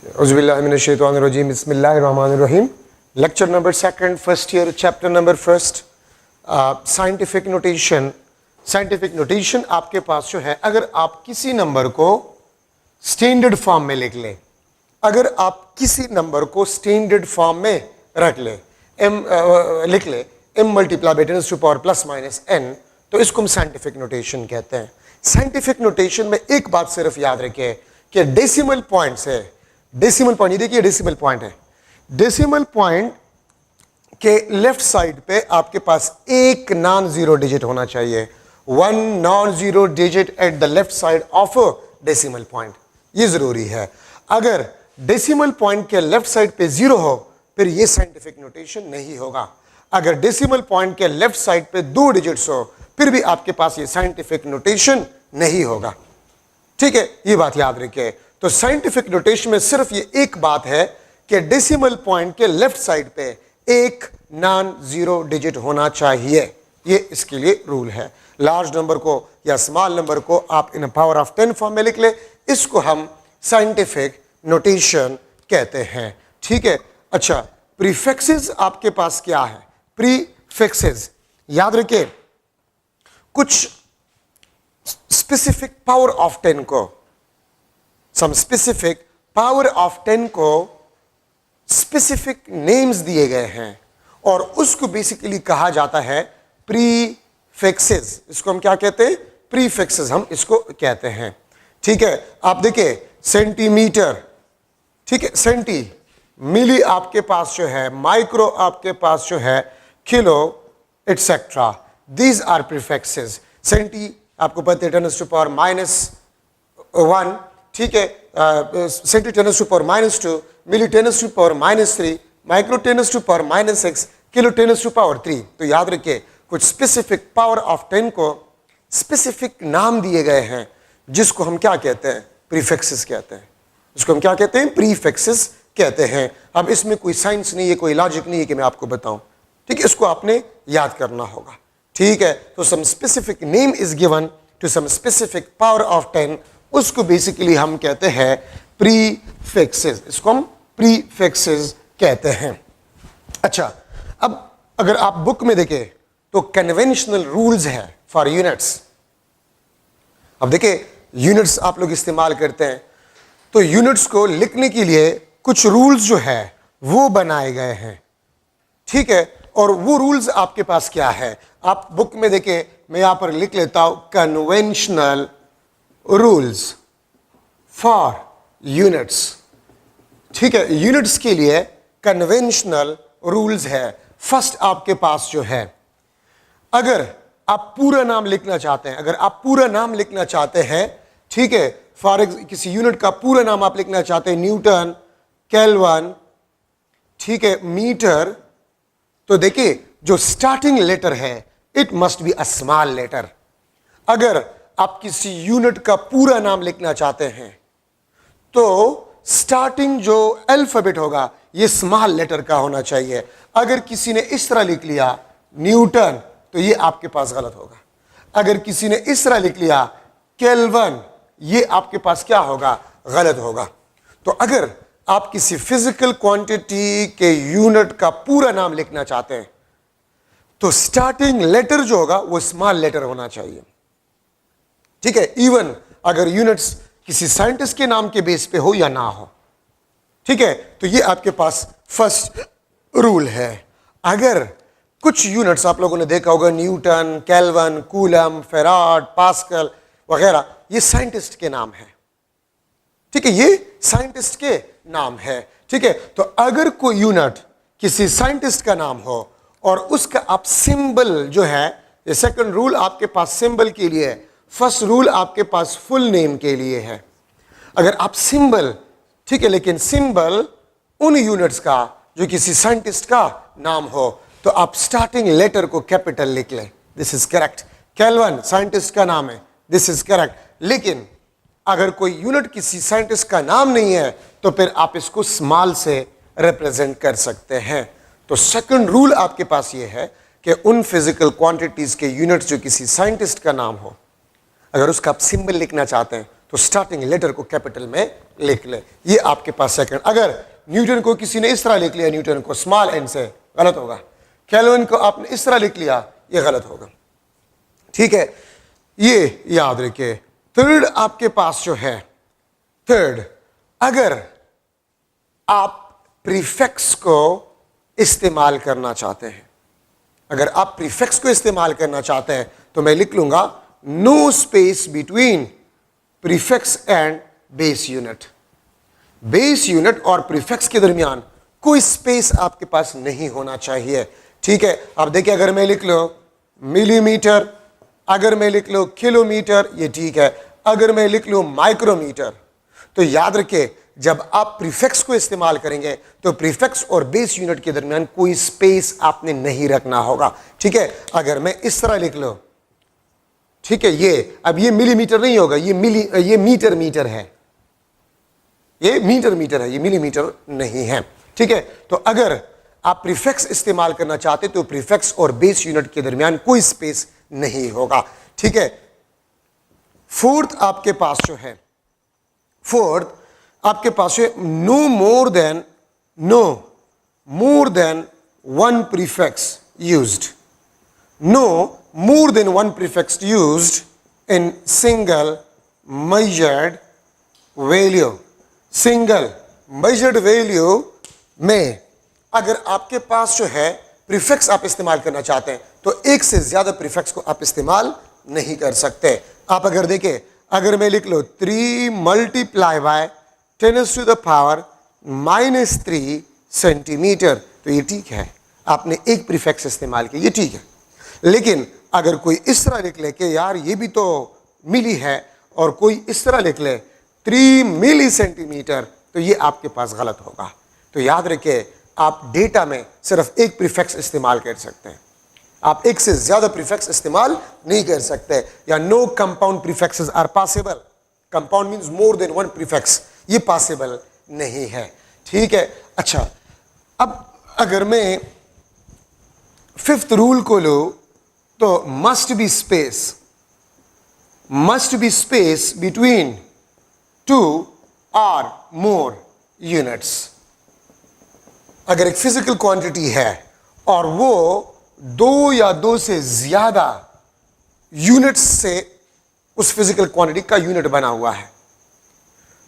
Auzubillahiminash-shaytanir-rajim. Bismillahir-rahmanir-rahim. Lecture number 2nd, first year, chapter number 1st. Scientific notation. Scientific notation आपके पास जो है, अगर आप किसी नंबर को स्टैंडर्ड फॉर्म में लिख लें, अगर आप किसी नंबर को स्टैंडर्ड फॉर्म में रख लें, लिख लें m multiply by 10 to power plus minus n, तो इसको हम साइंटिफिक नोटेशन कहते हैं. साइंटिफिक नोटेशन में एक बात सिर्फ याद रखिए कि डेसिमल पॉइंट से, डेसिमल पॉइंट, ये देखिए डेसिमल पॉइंट है, डेसिमल पॉइंट के लेफ्ट साइड पे आपके पास एक नॉन जीरो डिजिट होना चाहिए. One non zero digit at the left side of decimal point, ये जरूरी है. अगर डेसिमल पॉइंट के लेफ्ट साइड पे जीरो हो फिर ये साइंटिफिक नोटेशन नहीं होगा. अगर डेसिमल पॉइंट के लेफ्ट साइड पे दो डिजिट्स हो फिर भी आपके पास ये साइंटिफिक नोटेशन नहीं होगा. ठीक है, ये बात याद रखिए. तो साइंटिफिक नोटेशन में सिर्फ ये एक बात है कि डेसिमल पॉइंट के लेफ्ट साइड पे एक नॉन जीरो डिजिट होना चाहिए. ये इसके लिए रूल है. लार्ज नंबर को या स्मॉल नंबर को आप इन पावर ऑफ 10 फॉर्म में लिख ले, इसको हम साइंटिफिक नोटेशन कहते हैं. ठीक है. अच्छा, प्रीफिक्सेस आपके पास क्या है? प्रीफिक्सेस याद रखिए, कुछ स्पेसिफिक पावर ऑफ 10 को, सम स्पेसिफिक पावर ऑफ 10 को स्पेसिफिक नेम्स दिए गए हैं और उसको बेसिकली कहा जाता है प्रीफिक्सेस. इसको हम क्या कहते हैं? प्रीफिक्सेस हम इसको कहते हैं. ठीक है. आप देखिए सेंटीमीटर, ठीक है, सेंटी, मिली आपके पास जो है, माइक्रो आपके पास जो है, kilo, etcetera, these are prefixes. Centi आपको पता है 10 टू पावर -1, ठीक है, centi 10 to power -2, milli 10 to power -3, micro 10 to power -6, kilo 10 to power 3. तो याद रखिए कुछ स्पेसिफिक पावर ऑफ 10 को स्पेसिफिक नाम दिए गए हैं जिसको हम क्या कहते हैं? प्रीफिक्सेस कहते हैं. इसको हम क्या कहते हैं? प्रीफिक्सेस कहते हैं. अब इसमें कोई साइंस नहीं है, कोई लॉजिक नहीं है कि मैं आपको बताऊं. ठीक है, इसको आपने याद करना होगा. ठीक है. तो some specific name is given to some specific power of 10, उसको बेसिकली हम कहते हैं प्रीफिक्सेस. इसको हम प्रीफिक्सेस कहते हैं. अच्छा, अब अगर आप बुक में देखें तो कन्वेंशनल रूल्स है फॉर यूनिट्स. अब देखिए यूनिट्स आप लोग इस्तेमाल करते हैं, तो यूनिट्स को लिखने के लिए कुछ रूल्स जो है वो बनाए गए हैं. ठीक है. और वो रूल्स आपके पास क्या है? आप बुक में देखें, मैं यहां पर लिख लेता हूं कन्वेंशनल रूल्स फॉर यूनिट्स. ठीक है, यूनिट्स के लिए कन्वेंशनल रूल्स है. फर्स्ट आपके पास जो है, अगर आप पूरा नाम लिखना चाहते हैं, अगर आप पूरा नाम लिखना चाहते हैं, ठीक है, फॉर किसी यूनिट का पूरा नाम आप लिखना चाहते हैं, न्यूटन, केल्विन, ठीक है, मीटर, तो देखिए जो स्टार्टिंग लेटर है it must be a small letter. अगर आप किसी यूनिट का पूरा नाम लिखना चाहते हैं तो स्टार्टिंग जो अल्फाबेट होगा ये स्मॉल लेटर का होना चाहिए. अगर किसी ने इस तरह लिख लिया न्यूटन तो ये आपके पास गलत होगा. अगर किसी ने इस तरह लिख लिया केल्विन, ये आपके पास क्या होगा? गलत होगा. तो अगर आप किसी फिजिकल क्वांटिटी के यूनिट का पूरा नाम लिखना चाहते हैं तो स्टार्टिंग लेटर जो होगा वो स्मॉल लेटर होना चाहिए. ठीक है. इवन अगर यूनिट्स किसी साइंटिस्ट के नाम के बेस पे हो या ना हो. ठीक है. तो ये आपके पास फर्स्ट रूल है. अगर कुछ यूनिट्स आप लोगों ने देखा होगा, Newton, kelvin, coulomb, farad, pascal वगैरह, ये साइंटिस्ट के नाम है. ठीक है, ये साइंटिस्ट के नाम है. ठीक है. तो अगर कोई यूनिट किसी साइंटिस्ट का नाम हो और उसका आप सिंबल जो है, ये सेकंड रूल आपके पास सिंबल के लिए है, फर्स्ट रूल आपके पास फुल नेम के लिए है. अगर आप सिंबल, ठीक है, लेकिन सिंबल उन यूनिट्स का जो किसी साइंटिस्ट का नाम हो तो आप स्टार्टिंग लेटर को कैपिटल लिख लें. This is correct. Kelvin scientist का नाम है, दिस इज करेक्ट. लेकिन अगर कोई यूनिट किसी साइंटिस्ट का नाम नहीं है तो फिर आप इसको स्मॉल से रिप्रेजेंट कर सकते हैं. तो सेकंड रूल आपके पास ये है कि उन फिजिकल क्वांटिटीज के यूनिट्स जो किसी साइंटिस्ट का नाम हो, अगर उसका आप सिंबल लिखना चाहते हैं तो स्टार्टिंग लेटर को कैपिटल में लिख ले, ये आपके पास सेकंड। अगर न्यूटन को किसी ने इस तरह लिख लिया, न्यूटन को स्मॉल एन से, गलत होगा। केल्विन को आपने इस तरह लिख लिया, ये गलत होगा। ठीक है, ये याद रखिए। थर्ड आपके पास जो है, थर्ड, अगर आप प्रीफिक्स को इस्तेमाल करना चाहते हैं, अगर आप प्रीफिक्स को इस्तेमाल करना चाहते हैं तो मैं लिख लूंगा no space between prefix and base unit. Base unit और प्रीफिक्स के दरमियान कोई स्पेस आपके पास नहीं होना चाहिए। ठीक है, अब देखिए, अगर मैं लिख लो मिलीमीटर, अगर मैं लिख लो किलोमीटर, ये ठीक है। अगर मैं लिख लूं माइक्रोमीटर, तो याद रखिए जब आप प्रीफिक्स को इस्तेमाल करेंगे तो प्रीफिक्स और बेस यूनिट के दरमियान कोई स्पेस आपने नहीं रखना होगा। ठीक है, अगर मैं इस तरह लिख लो, ठीक है, ये अब ये मिलीमीटर नहीं होगा, ये मीटर है, ये मीटर है, ये मिलीमीटर नहीं है। ठीक है, तो अगर आप प्रीफिक्स इस्तेमाल करना चाहते तो प्रीफिक्स और बेस यूनिट के दरमियान कोई स्पेस नहीं होगा। ठीक है, फोर्थ आपके पास जो है, फोर्थ आपके पास है no more than one prefix used, no more than one prefix used in single measured value. Single measured value में अगर आपके पास जो है प्रीफिक्स आप इस्तेमाल करना चाहते हैं तो एक से ज्यादा प्रीफिक्स को आप इस्तेमाल नहीं कर सकते। आप अगर देखें, अगर मैं लिख लो 3 मल्टीप्लाई बाय 10⁻³ सेंटीमीटर, तो ये ठीक है, आपने एक प्रीफिक्स इस्तेमाल किया, ये ठीक है। लेकिन अगर कोई इस तरह लिख ले कि यार ये भी तो मिली है, और कोई इस तरह लिख ले 3 मिली सेंटीमीटर, तो ये आपके पास गलत होगा। तो याद रखिए, आप डेटा में सिर्फ एक प्रीफिक्स इस्तेमाल कर सकते हैं, आप एक से ज्यादा प्रीफिक्स इस्तेमाल नहीं कर सकते। या no compound prefixes are possible, compound means more than one prefix, ये पॉसिबल नहीं है। ठीक है, अच्छा, अब अगर मैं फिफ्थ रूल को लो तो मस्ट बी स्पेस बिटवीन 2 और मोर यूनिट्स। अगर एक फिजिकल क्वांटिटी है और वो 2 या 2 से ज्यादा यूनिट्स से उस फिजिकल क्वांटिटी का यूनिट बना हुआ है,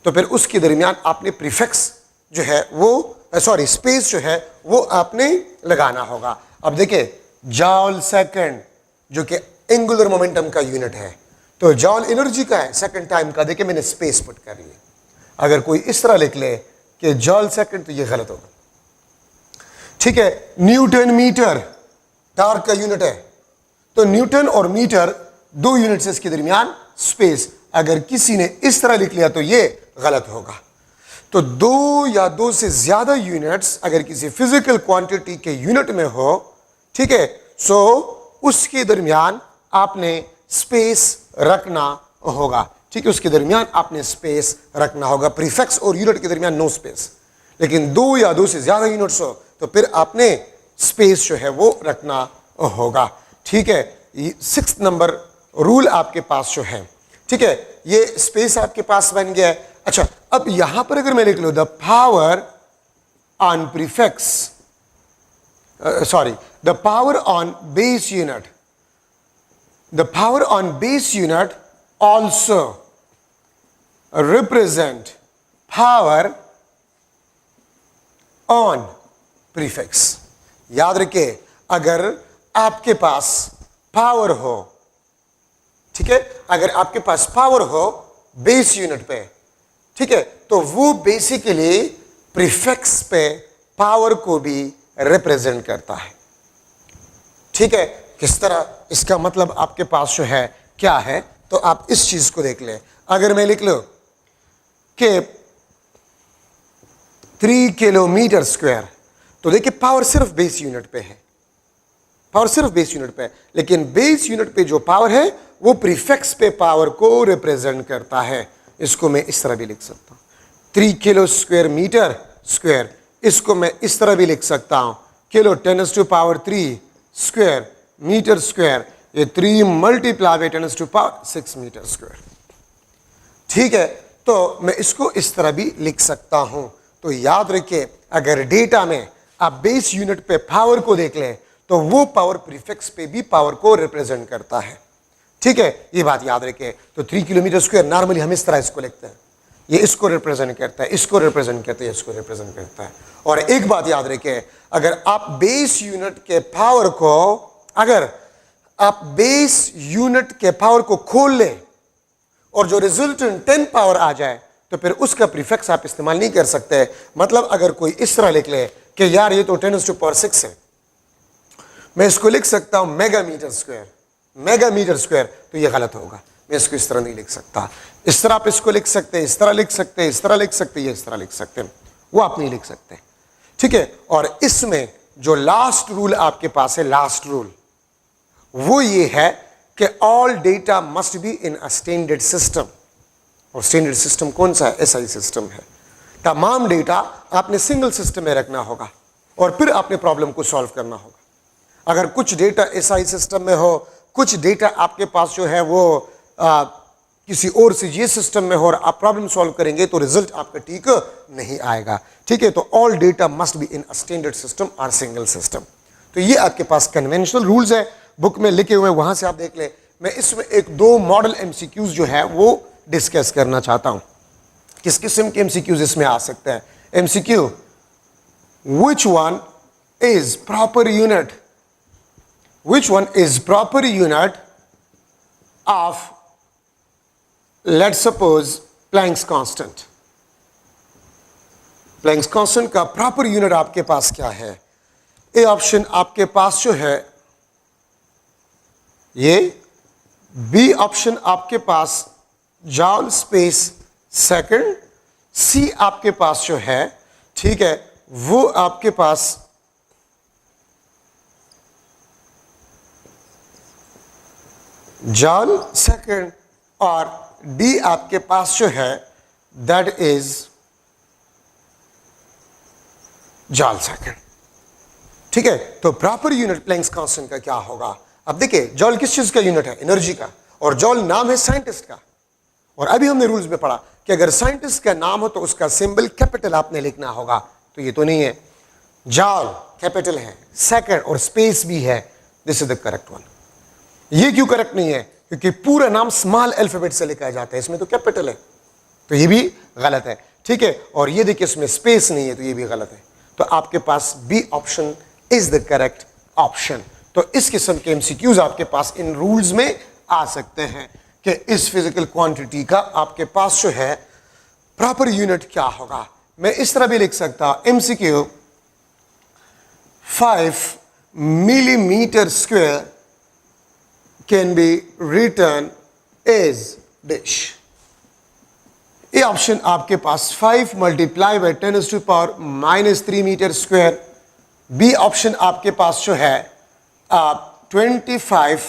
तो फिर उसके दरमियान आपने प्रीफिक्स जो है वो स्पेस जो है वो आपने लगाना होगा। अब देखिए, जॉल सेकंड जो कि एंगुलर मोमेंटम का यूनिट है, तो जॉल एनर्जी का है, सेकंड टाइम का, देखिए मैंने स्पेस पुट कर लिया। अगर कोई इस तरह लिख ले कि जॉल सेकंड, तो ये गलत होगा। ठीक है, न्यूटन मीटर टार्क का यूनिट है, तो न्यूटन और मीटर 2 यूनिट्स इसके दरमियान स्पेस, अगर किसी ने इस तरह लिख लिया तो ये गलत होगा। तो 2 या 2 से ज्यादा यूनिट्स अगर किसी फिजिकल क्वांटिटी के यूनिट में हो, ठीक है, सो उसके दरमियान आपने स्पेस रखना होगा। ठीक है, उसके दरमियान आपने स्पेस रखना होगा। प्रीफिक्स और यूनिट के दरमियान नो स्पेस, लेकिन 2 या 2 से ज्यादा यूनिट्स हो तो फिर आपने स्पेस जो है वो रखना होगा। ठीक है, 6th नंबर रूल आपके पास जो है, ठीक है, ये स्पेस आपके पास बन गया है। अच्छा, अब यहां पर अगर मैं लिख लूं the power on prefix, the power on base unit, the power on base unit also represent power on prefix. याद रखिए, अगर आपके पास पावर हो, ठीक है, अगर आपके पास पावर हो बेस यूनिट पे, ठीक है, तो वो बेसिकली प्रीफिक्स पे पावर को भी रिप्रेजेंट करता है। ठीक है, किस तरह, इसका मतलब आपके पास जो है क्या है, तो आप इस चीज को देख लें। अगर मैं लिख लो कि 3 किलोमीटर स्क्वायर, तो देखिए पावर सिर्फ बेस यूनिट पे है, पावर सिर्फ बेस यूनिट पे है, लेकिन बेस यूनिट पे जो पावर है वो प्रीफिक्स पे पावर को रिप्रेजेंट करता है। इसको मैं इस तरह भी लिख सकता हूं, 3 किलो स्क्वायर मीटर स्क्वायर, इसको मैं इस तरह भी लिख सकता हूं, किलो 10⁻³ स्क्वायर मीटर स्क्वायर, ये 3 × 10⁻⁶ मीटर स्क्वायर। ठीक है, तो मैं इसको इस तरह भी लिख सकता हूं। तो याद रखिए, अगर डेटा में आप बेस यूनिट पे पावर को देख लें तो वो पावर प्रीफिक्स पे भी पावर को रिप्रेजेंट करता है। ठीक है, ये बात याद रखिए। तो 3 किलोमीटर स्क्वायर नॉर्मली हम इस तरह इसको लिखते हैं, ये इसको रिप्रेजेंट करता है, इसको रिप्रेजेंट करता है, इसको रिप्रेजेंट करता है। और एक बात याद रखिए, अगर आप बेस यूनिट के पावर को, अगर आप बेस यूनिट के पावर को खोल लें और जो रिजल्टेंट 10 पावर आ जाए तो फिर उसका प्रीफिक्स आप इस्तेमाल नहीं कर सकते। मतलब अगर कोई इस तरह लिख ले कि यार ये तो 10⁻⁶ है, मैं इसको लिख सकता हूं मेगामीटर स्क्वायर, मेगामीटर स्क्वायर, तो ये गलत होगा। मैं इसको इस तरह नहीं लिख सकता। इस तरह आप इसको लिख सकते हैं, इस तरह लिख सकते हैं, इस तरह लिख सकते हैं, इस तरह लिख सकते हैं, वो आप नहीं लिख सकते। ठीक है, और इसमें जो लास्ट रूल आपके पास है, लास्ट रूल वो ये है कि all data must be in a standard system. और स्टैंडर्ड सिस्टम कौन सा है? एसआई सिस्टम है। तमाम डेटा आपने सिंगल सिस्टम में रखना होगा और फिर आपने प्रॉब्लम को सॉल्व करना होगा। अगर कुछ डेटा एसआई सिस्टम में हो, कुछ डेटा आपके पास जो है वो किसी और से ये सिस्टम में हो और आप प्रॉब्लम सॉल्व करेंगे तो रिजल्ट आपका ठीक नहीं आएगा। ठीक है, तो all data must be in a standard system और सिंगल सिस्टम। तो ये आपके पास कन्वेंशनल रूल्स है, बुक में लिखे हुए, वहां से आप देख लें। मैं इसमें एक दो मॉडल एमसीक्यूज जो है वो डिस्कस करना चाहता हूं। किस किस्म के एमसीक्यूज इसमें आ सकते हैं? MCQ, which one is proper unit, which one is proper unit of, let's suppose, Planck's constant. Planck's constant का प्रॉपर यूनिट आपके पास क्या है? ए ऑप्शन आपके पास जो है ये, बी ऑप्शन आपके पास जॉल स्पेस सेकंड, सी आपके पास जो है, ठीक है, वो आपके पास जॉल सेकंड, और डी आपके पास जो है दैट इज जॉल सेकंड। ठीक है, तो प्रॉपर यूनिट प्लैंक्स कांस्टेंट का क्या होगा? अब देखिए, जॉल किस चीज का यूनिट है? एनर्जी का। और जॉल नाम है साइंटिस्ट का। और अभी हमने रूल्स में पढ़ा कि अगर साइंटिस्ट का नाम हो तो उसका सिंबल कैपिटल आपने लिखना होगा। तो ये तो नहीं है, जॉल कैपिटल है, सेकंड और स्पेस भी है, this is the correct one. ये क्यों करेक्ट नहीं है? क्योंकि पूरा नाम स्मॉल अल्फाबेट से लिखा जाता है, इसमें तो कैपिटल है, तो ये भी गलत है। ठीक है, और ये देखिए इसमें स्पेस नहीं है, तो ये भी गलत है। तो आपके पास B option is the correct option. तो इस किस्म के एमसीक्यूज आपके पास इन रूल्स में आ सकते हैं कि इस फिजिकल क्वांटिटी का आपके पास जो है प्रॉपर यूनिट क्या होगा। मैं इस तरह भी लिख सकता, MCQ 5 millimetre square can be written as dash. ये ऑप्शन आपके पास 5 multiply by 10⁻³ metre square. B option आपके पास जो है 25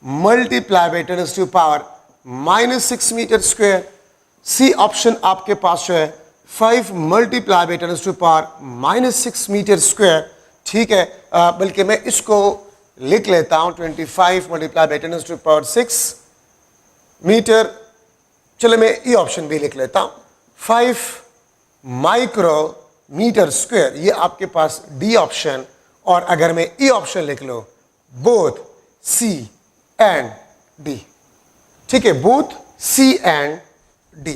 multiply by 10⁻⁻6 metre square. C option आपके पास जो है 5 मल्टीप्लाई बाई 10⁻⁻6 मीटर स्क्वायर। ठीक है, बल्कि मैं इसको लिख लेता हूं 25 मल्टीप्लाई बाई 10⁻6 मीटर। चलो मैं ये ऑप्शन भी लिख लेता हूं 5 माइक्रोमीटर स्क्वायर, ये आपके पास डी ऑप्शन। और अगर मैं ई ऑप्शन लिख लो, बोथ सी एंड डी। ठीक है, बोथ सी एंड डी।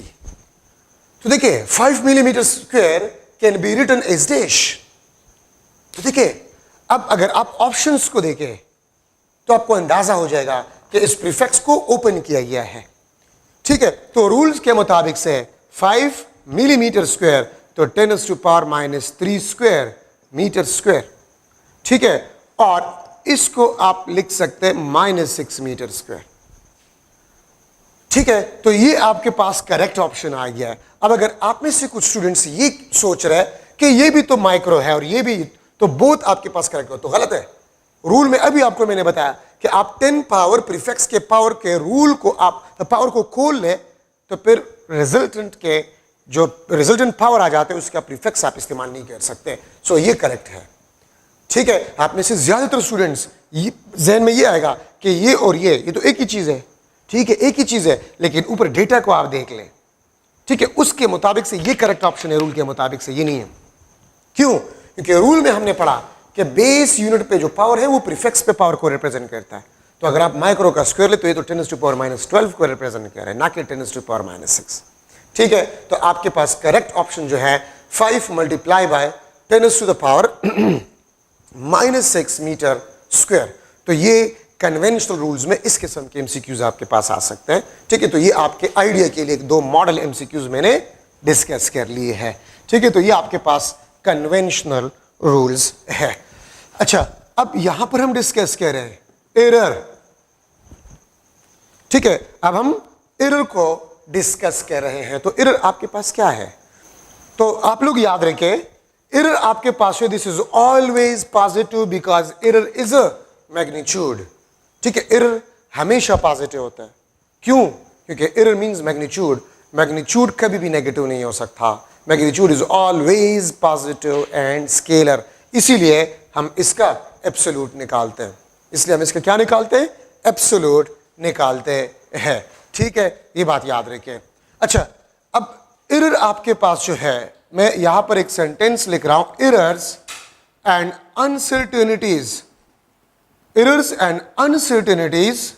तो देखिए 5 millimetre square can be written as dash. तो देखिए, अब अगर आप ऑप्शंस को देखें तो आपको अंदाजा हो जाएगा कि इस प्रीफिक्स को ओपन किया गया है। ठीक है, तो रूल्स के मुताबिक से 5 मिलीमीटर स्क्वायर तो 10⁻³ स्क्वायर मीटर स्क्वायर। ठीक है, और इसको आप लिख सकते हैं -6 मीटर स्क्वायर। ठीक है, तो ये आपके पास करेक्ट ऑप्शन आ गया है। अब अगर आप में से कुछ स्टूडेंट्स ये सोच रहे हैं कि ये भी तो माइक्रो है और ये भी, तो बोथ आपके पास करेक्ट हो, तो गलत है। रूल में अभी आपको मैंने बताया कि आप 10 पावर प्रीफिक्स के पावर के रूल को, आप पावर को खोल लें तो फिर रिजल्टेंट के जो रिजल्टेंट पावर आ जाते हैं उसका प्रीफिक्स आप इस्तेमाल नहीं कर सकते। सो ये करेक्ट है। ठीक है, आप में से ज्यादातर स्टूडेंट्स जहन में ये आएगा कि ये और ये तो एक ही चीज है। ठीक है, एक ही चीज है, लेकिन ऊपर डेटा को आप देख लें ठीक है, उसके मुताबिक से ये करेक्ट ऑप्शन है, रूल के मुताबिक से ये नहीं है। क्यों? क्योंकि रूल में हमने पढ़ा कि बेस यूनिट पे जो पावर है वो प्रीफिक्स पे पावर को रिप्रेजेंट करता है। तो अगर आप माइक्रो का स्क्वायर ले तो ये तो 10⁻12 को रिप्रेजेंट कर रहा है, ना कि 10⁻6। ठीक है, तो आपके पास करेक्ट ऑप्शन जो है 5 मल्टीप्लाई बाय 10⁻⁻6 मीटर स्क्वायर। तो ये कन्वेंशनल रूल्स में इस किस्म के एमसीक्यूज आपके पास आ सकते हैं। ठीक है, तो ये आपके आइडिया के लिए 2 मॉडल एमसीक्यूज मैंने डिस्कस कर लिए हैं। ठीक है, तो ये आपके पास कन्वेंशनल रूल्स है। अच्छा, अब यहां पर हम डिस्कस कर रहे हैं एरर। ठीक है, अब हम एरर को डिस्कस कर रहे हैं। तो एरर आपके पास क्या है? तो आप लोग याद रखें, एरर आपके पास है this is always positive because error is a magnitude. ठीक है, एरर हमेशा पॉजिटिव होता है। क्यों? क्योंकि एरर मींस मैग्नीट्यूड। मैग्नीट्यूड कभी भी नेगेटिव नहीं हो सकता। Magnitude is always positive and scalar. इसीलिए हम इसका एब्सोल्यूट निकालते हैं। इसलिए हम इसका क्या निकालते हैं? एब्सोल्यूट निकालते हैं। ठीक है, ये बात याद रखें। अच्छा, अब एरर आपके पास जो है, मैं यहां पर एक सेंटेंस लिख रहा हूं, errors and uncertainties, errors and uncertainties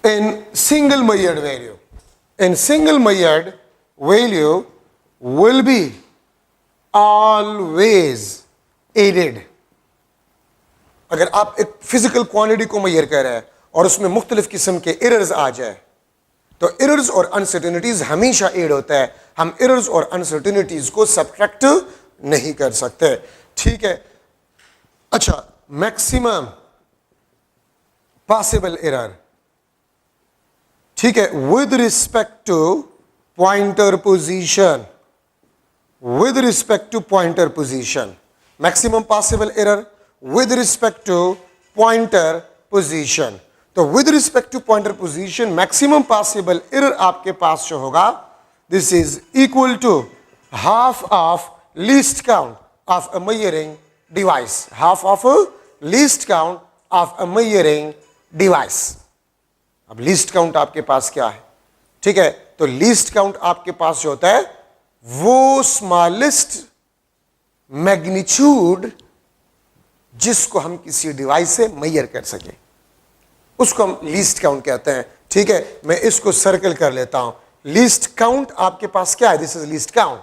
in single measured value. In single measured value will be always aided. अगर आप एक फिजिकल क्वांटिटी को मेजर कर रहे हैं और उसमें मुख्तलिफ किस्म के एरर्स आ जाए तो एरर्स और अनसर्टेनिटीज हमेशा एड होता है। हम एरर्स और अनसर्टेनिटीज को सब्ट्रैक्ट नहीं कर सकते। ठीक है, अच्छा, मैक्सिमम पॉसिबल एरर, ठीक है, with respect to pointer position, with respect to pointer position, maximum possible error with respect to pointer position. तो with respect to pointer position maximum possible error आपके पास जो होगा, this is equal to half of least count of a measuring device, half of least count of a measuring device. अब least count आपके पास क्या है? ठीक है, तो लीस्ट काउंट आपके पास जो होता है वो स्मॉलेस्ट मैग्नीट्यूड जिसको हम किसी डिवाइस से मेजर कर सके, उसको हम लीस्ट काउंट कहते हैं। ठीक है, मैं इसको सर्कल कर लेता हूं। लीस्ट काउंट आपके पास क्या है? This is least count,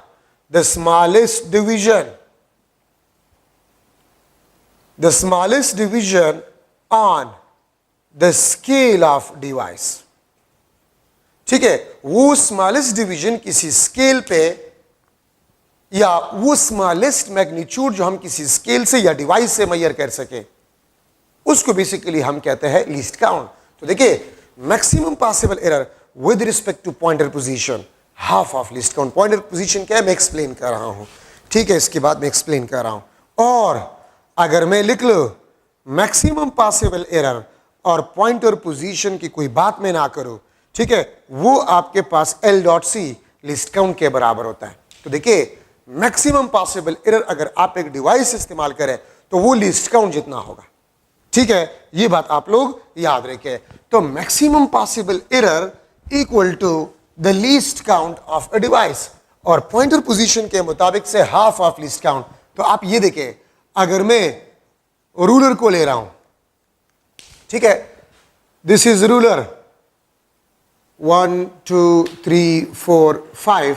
the smallest division, the smallest division on the scale of device. ठीक है, वो स्मॉलेस्ट डिवीजन किसी स्केल पे या वो स्मॉलेस्ट मैग्नीट्यूड जो हम किसी स्केल से या डिवाइस से मेजर कर सके, उसको बेसिकली हम कहते हैं लीस्ट काउंट। तो देखिए, maximum possible error with respect to pointer position, half of least count. Pointer position क्या है मैं एक्सप्लेन कर रहा हूं। ठीक है, इसके बाद मैं एक्सप्लेन कर रहा हूं। और अगर मैं लिख लूं मैक्सिमम पॉसिबल एरर और पॉइंटर पोजीशन की कोई बात मैं ना करूं, ठीक है, वो आपके पास L.C लिस्ट काउंट के बराबर होता है। तो देखिए, मैक्सिमम पॉसिबल एरर अगर आप एक डिवाइस इस्तेमाल करें तो वो लिस्ट काउंट जितना होगा। ठीक है, ये बात आप लोग याद रखें। तो maximum possible error equal to the least count of a device, और पॉइंटर पोजीशन के मुताबिक से हाफ ऑफ लीस्ट काउंट। तो आप ये देखें, अगर मैं रूलर को ले रहा हूं, ठीक है, दिस इज रूलर 1 2 3 4 5,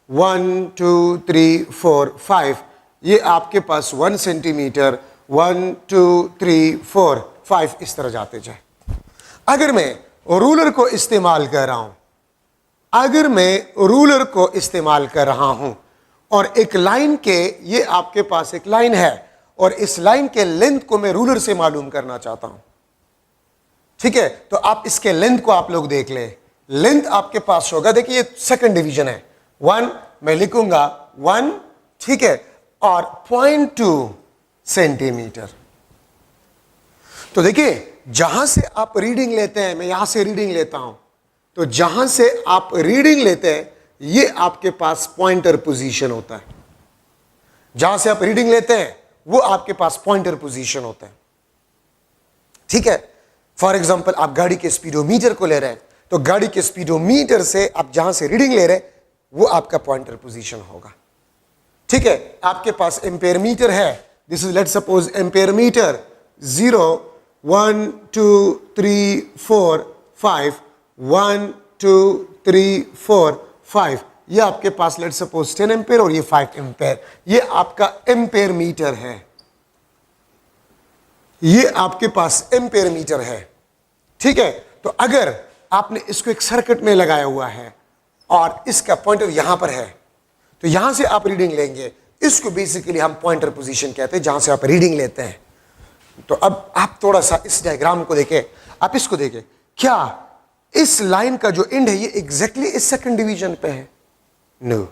1 2 3 4 5, ये आपके पास 1 सेंटीमीटर 1 2 3 4 5 इस तरह जाते जाए। अगर मैं रूलर को इस्तेमाल कर रहा हूं, अगर मैं रूलर को इस्तेमाल कर रहा हूं और एक लाइन के, ये आपके पास एक लाइन है और इस लाइन के लेंथ को मैं रूलर से मालूम करना चाहता हूं, ठीक है, तो आप इसके लेंथ को आप लोग देख ले। लेंथ आपके पास होगा, देखिए ये सेकंड डिवीजन है 1, मैं लिखूंगा 1, ठीक है, और 0.2 सेंटीमीटर। तो देखिए, जहां से आप रीडिंग लेते हैं, मैं यहां से रीडिंग लेता हूं, तो जहां से आप रीडिंग लेते हैं ये आपके पास पॉइंटर पोजीशन होता है। जहां से आप रीडिंग लेते हैं वो आपके पास पॉइंटर पोजीशन होता है। ठीक है, फॉर एग्जांपल आप गाड़ी के स्पीडोमीटर को ले रहे हैं तो गाड़ी के स्पीडोमीटर से आप जहां से रीडिंग ले रहे वो आपका पॉइंटर पोजीशन होगा। ठीक है, आपके पास एम्पेयर मीटर है, this is let suppose ampere metre 0 1 2 3 4 5 1 2 3 4 5, ये आपके पास लेट सपोज 10 एम्पेयर और ये 5 एम्पेयर, ये आपका एम्पेयर मीटर है, ये आपके पास एम्पेयर मीटर है। ठीक है, तो अगर आपने इसको एक सर्किट में लगाया हुआ है और इसका पॉइंटर यहां पर है, तो यहां से आप रीडिंग लेंगे, इसको बेसिकली हम पॉइंटर पोजीशन कहते हैं, जहां से आप रीडिंग लेते हैं। तो अब आप थोड़ा सा इस डायग्राम को देखें, आप इसको देखें, क्या इस लाइन का जो एंड है ये एग्जैक्टली इस सेकंड डिवीजन पे है? नो,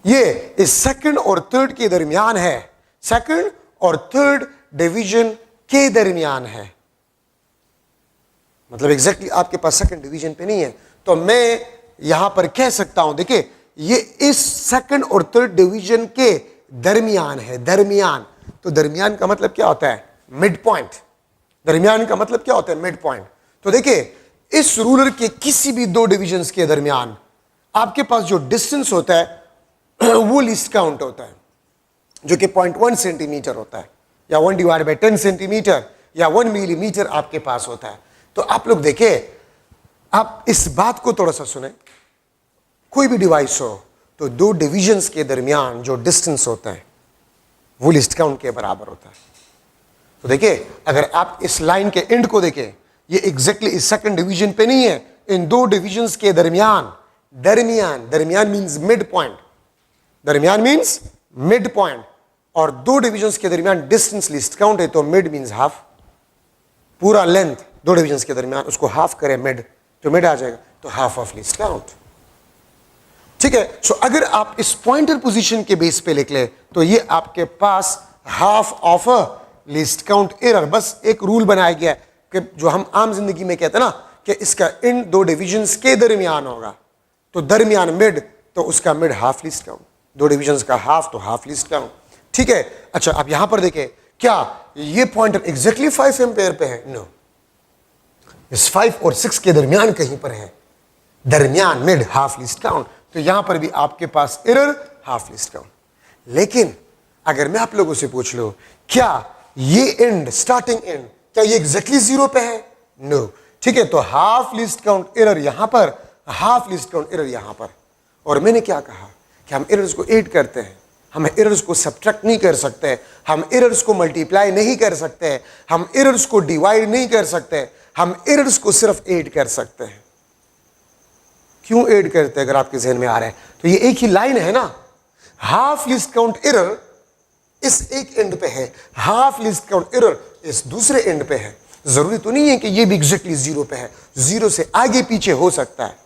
ये इस सेकंड और थर्ड के दरमियान है, सेकंड और थर्ड डिवीजन के दरमियान है, मतलब एग्जैक्टली आपके पास सेकंड डिवीजन पे नहीं है। तो मैं यहां पर कह सकता हूं, देखिए ये इस सेकंड और थर्ड डिवीजन के दरमियान है, दरमियान। तो दरमियान का मतलब क्या होता है? Mid point. दरमियान का मतलब क्या होता है? Mid point. तो देखिए इस रूलर के किसी भी दो डिविजन्स के दरमियान आपके पास जो डिस्टेंस होता है वो लीस्ट काउंट होता है, जो कि 0.1 सेंटीमीटर होता है, या 1/10 सेंटीमीटर, या 1 मिलीमीटर आपके पास होता है। तो आप लोग देखिए, आप इस बात को थोड़ा सा सुने, कोई भी डिवाइस हो तो दो डिविजन्स के दरमियान जो डिस्टेंस होता है वो लीस्ट काउंट के बराबर होता है। तो देखिए अगर आप इस लाइन के एंड को देखें, ये एग्जैक्टली इस सेकंड डिवीजन पे नहीं है, इन दो डिविजन्स के दरमियान, दरमियान, दरमियान मींस मिड पॉइंट, दरमियान मींस मिड पॉइंट, और दो डिविजन्स के दरमियान डिस्टेंस लीस्ट काउंट है, तो मिड मींस हाफ, पूरा लेंथ दो डिविजन्स के दरमियान उसको हाफ करें मिड, तो मिड आ जाएगा, तो हाफ ऑफ लीस्ट काउंट। ठीक है, सो अगर आप इस पॉइंटर पोजीशन के बेस पे लिख ले तो ये आपके पास half of a least count error. बस एक रूल बनाया गया है कि जो हम आम जिंदगी में कहते हैं ना कि इसका इन दो डिविजन्स के दरमियान होगा, तो दरमियान मिड, तो उसका मिड हाफ लीस्ट काउंट, दो डिविजन्स का हाफ तो हाफ लीस्ट काउंट। ठीक है, अच्छा आप यहां पर देखें, क्या ये पॉइंटर एग्जैक्टली 5 एम्पेयर पे है? नो, इस 5 और 6 के दरमियान कहीं पर है, दरमियान मिड हाफ लीस्ट काउंट, तो यहां पर भी आपके पास एरर हाफ लीस्ट काउंट। लेकिन अगर मैं आप लोगों से पूछ लूं, क्या ये एंड, स्टार्टिंग एंड, क्या ये एग्जैक्टली 0 पे है? नो। ठीक है, तो हाफ लीस्ट काउंट एरर यहां पर, हाफ लीस्ट काउंट एरर यहां पर। और मैंने क्या कहा कि हम एरर्स को ऐड करते हैं, हम एरर्स को सब्ट्रैक्ट नहीं कर सकते, हम एरर्स को मल्टीप्लाई नहीं कर सकते, हम एरर्स को डिवाइड नहीं कर सकते, हम एरर्स को सिर्फ ऐड कर सकते हैं। क्यों ऐड करते हैं? अगर आपके जहन में आ रहा है तो ये एक ही लाइन है ना, हाफ लीस्ट काउंट एरर इस एक एंड पे है, हाफ लीस्ट काउंट एरर इस दूसरे एंड पे है। जरूरी तो नहीं है कि ये भी एग्जैक्टली 0 पे है, 0 से आगे पीछे हो सकता है।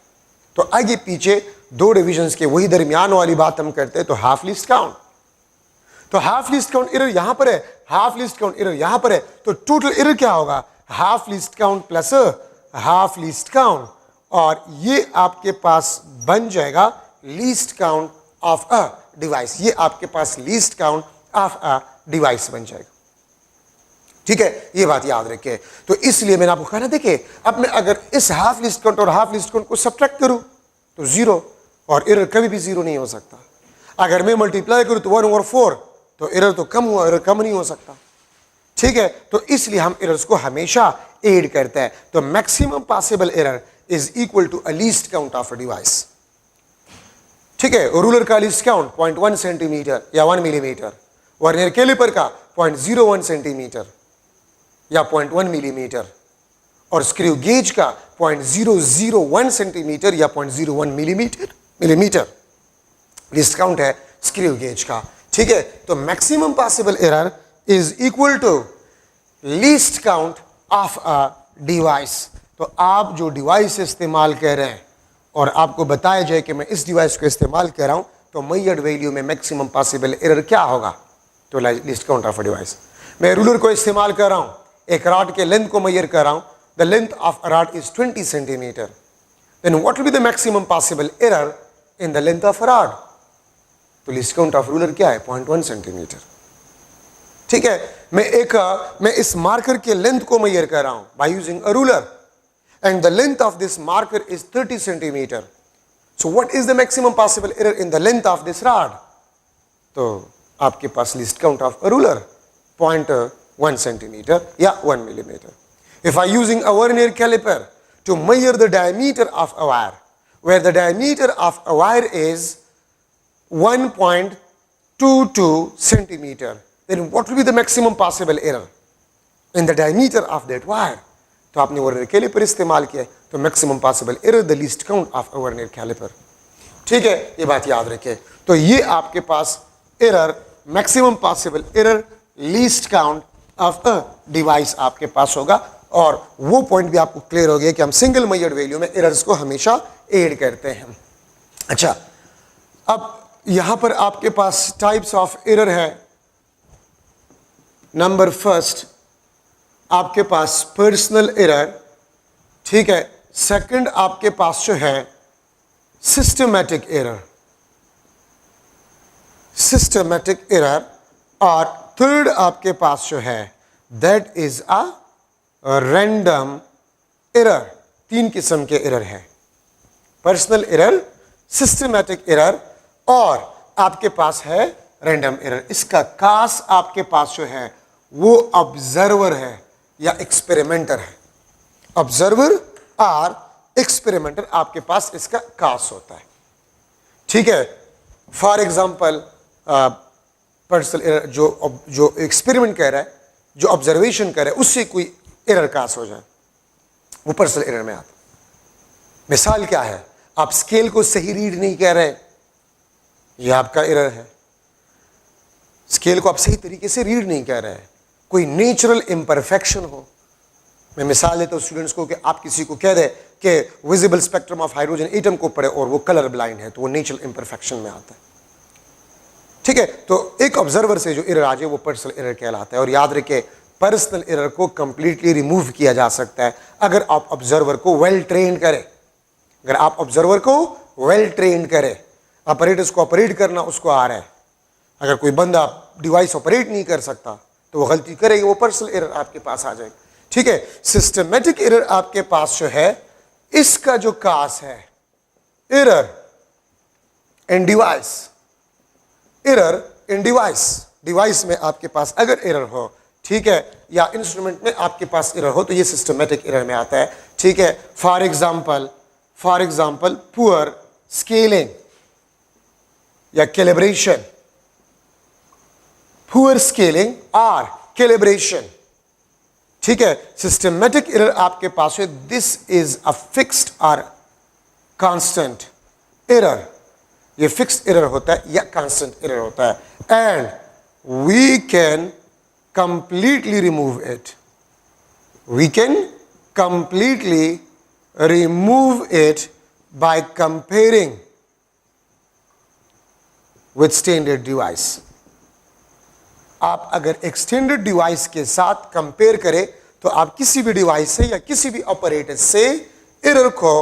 तो आगे पीछे दो डिविजन्स के वही दरमियान वाली बात हम करते हैं, तो हाफ लीस्ट काउंट, तो हाफ लीस्ट काउंट एरर यहां पर है, हाफ लीस्ट काउंट एरर यहां पर है, तो टोटल एरर क्या होगा? Half least count plus half least count, और ये आपके पास बन जाएगा least count of a device, ये आपके पास least count of a device बन जाएगा। ठीक है, ये बात याद रखिए। तो इसलिए मैंने आपको कहा ना, देखिए अब मैं अगर इस हाफ लीस्ट काउंट और हाफ लीस्ट काउंट को सब्ट्रैक्ट करूं तो 0, और एरर कभी भी 0 नहीं हो सकता। अगर मैं मल्टीप्लाई करूं तो 1/4, तो एरर तो कम हुआ, एरर कम नहीं हो सकता। ठीक है, तो इसलिए हम एरर्स को हमेशा ऐड करते हैं। तो maximum possible error is equal to a least count of a device. ठीक है, रूलर का लीस्ट काउंट 0.1 सेंटीमीटर या 1 मिलीमीटर, वर्नियर कैलिपर का 0.01 सेंटीमीटर या 0.1 मिलीमीटर, और स्क्रू गेज का 0.001 सेंटीमीटर या 0.01 मिलीमीटर लीस्ट काउंट है स्क्रू गेज का। ठीक है, तो maximum possible error is equal to least count of a device. तो आप जो डिवाइस इस्तेमाल कर रहे हैं और आपको बताया जाए कि मैं इस डिवाइस को इस्तेमाल कर रहा हूं, तो मेजर्ड वैल्यू में मैक्सिमम पॉसिबल एरर क्या होगा? तो least count of a device. मैं रूलर को इस्तेमाल कर रहा हूं, एक रॉड के लेंथ को मेजर कर रहा हूं, the length of a rod is 20 centimetre, then what will be the maximum possible error in the length of a rod? तो लीस्ट काउंट ऑफ रूलर क्या है? 0.1 सेंटीमीटर। ठीक है, मैं इस मार्कर के लेंथ को मेजर कर रहा हूं by using a ruler, and the length of this marker is 30 centimeter. So what is the maximum possible error in the length of this rod? तो आपके पास least count of a ruler 0.1 centimeter या 1 millimeter. If I using a vernier caliper to measure the diameter of a wire, where the diameter of a wire is 1.22 centimeter, then what will be the maximum possible error in the diameter of that wire? तो आपने vernier caliper इस्तेमाल किया तो maximum possible error the least count of a vernier calliper. ठीक है, ये बात याद रखें. तो ये आपके पास error, maximum possible error, least count of a device आपके पास होगा. और वो पॉइंट भी आपको क्लियर हो गया कि हम सिंगल मेजर्ड वैल्यू में एरर्स को हमेशा ऐड करते हैं. अच्छा, अब यहां पर आपके पास टाइप्स ऑफ एरर है. नंबर फर्स्ट आपके पास पर्सनल एरर. ठीक है, सेकंड आपके पास जो है सिस्टमैटिक एरर, सिस्टमैटिक एरर. और थर्ड आपके पास जो है that is a random error. तीन किस्म के एरर है, पर्सनल एरर, सिस्टमैटिक एरर और आपके पास है रैंडम एरर. इसका कास आपके पास जो है वो ऑब्जर्वर है या एक्सपेरिमेंटर है. ऑब्जर्वर और एक्सपेरिमेंटर आपके पास इसका कास होता है. ठीक है, फॉर एग्जांपल पर्सनल एरर जो एक्सपेरिमेंट कर रहा है, जो ऑब्जर्वेशन कर रहा है, उससे कोई एरर कास हो जाए, वो पर्सनल एरर में आता है. मिसाल क्या है, आप स्केल को सही रीड नहीं कर रहे, यह आपका एरर है. स्केल को आप सही तरीके से रीड नहीं कर रहे, कोई नेचुरल इम्परफेक्शन हो. मैं मिसाल देता हूं स्टूडेंट्स को कि आप किसी को कह दे कि visible spectrum of hydrogen atom को पढ़े और वो कलर ब्लाइंड है, तो वो नेचुरल इम्परफेक्शन में आता है. ठीक है, तो एक ऑब्जर्वर से जो एरर आ जाए वो पर्सनल एरर कहलाता है. और याद रखिए, पर्सनल एरर को कंप्लीटली रिमूव किया जा सकता है अगर आप ऑब्जर्वर को वेल ट्रेन करें. अगर आप ऑब्जर्वर को वेल ट्रेन करें, ऑपरेटर्स को ऑपरेट करना उसको आ रहा है. अगर कोई बंदा डिवाइस ऑपरेट नहीं कर सकता तो वो गलती करेगी, वो पर्सनल एरर आपके पास आ जाएगी. ठीक है, सिस्टमैटिक एरर आपके पास जो है, इसका जो कास है error in device, error in device, device में आपके पास अगर एरर हो, ठीक है, या इंस्ट्रूमेंट में आपके पास एरर हो, तो ये सिस्टमैटिक एरर में आता है. ठीक है, फॉर एग्जांपल पुअर स्केलिंग या कैलिब्रेशन, पुअर स्केलिंग और कैलिब्रेशन. ठीक है, सिस्टमैटिक एरर आपके पास है, दिस इज अ फिक्स्ड और कांस्टेंट एरर. ये फिक्स्ड एरर होता है या कांस्टेंट एरर होता है. And we can completely remove it. We can completely remove it by comparing with standard device. आप अगर एक स्टैंडर्ड डिवाइस के साथ कंपेयर करें तो आप किसी भी डिवाइस से या किसी भी ऑपरेटर से एरर को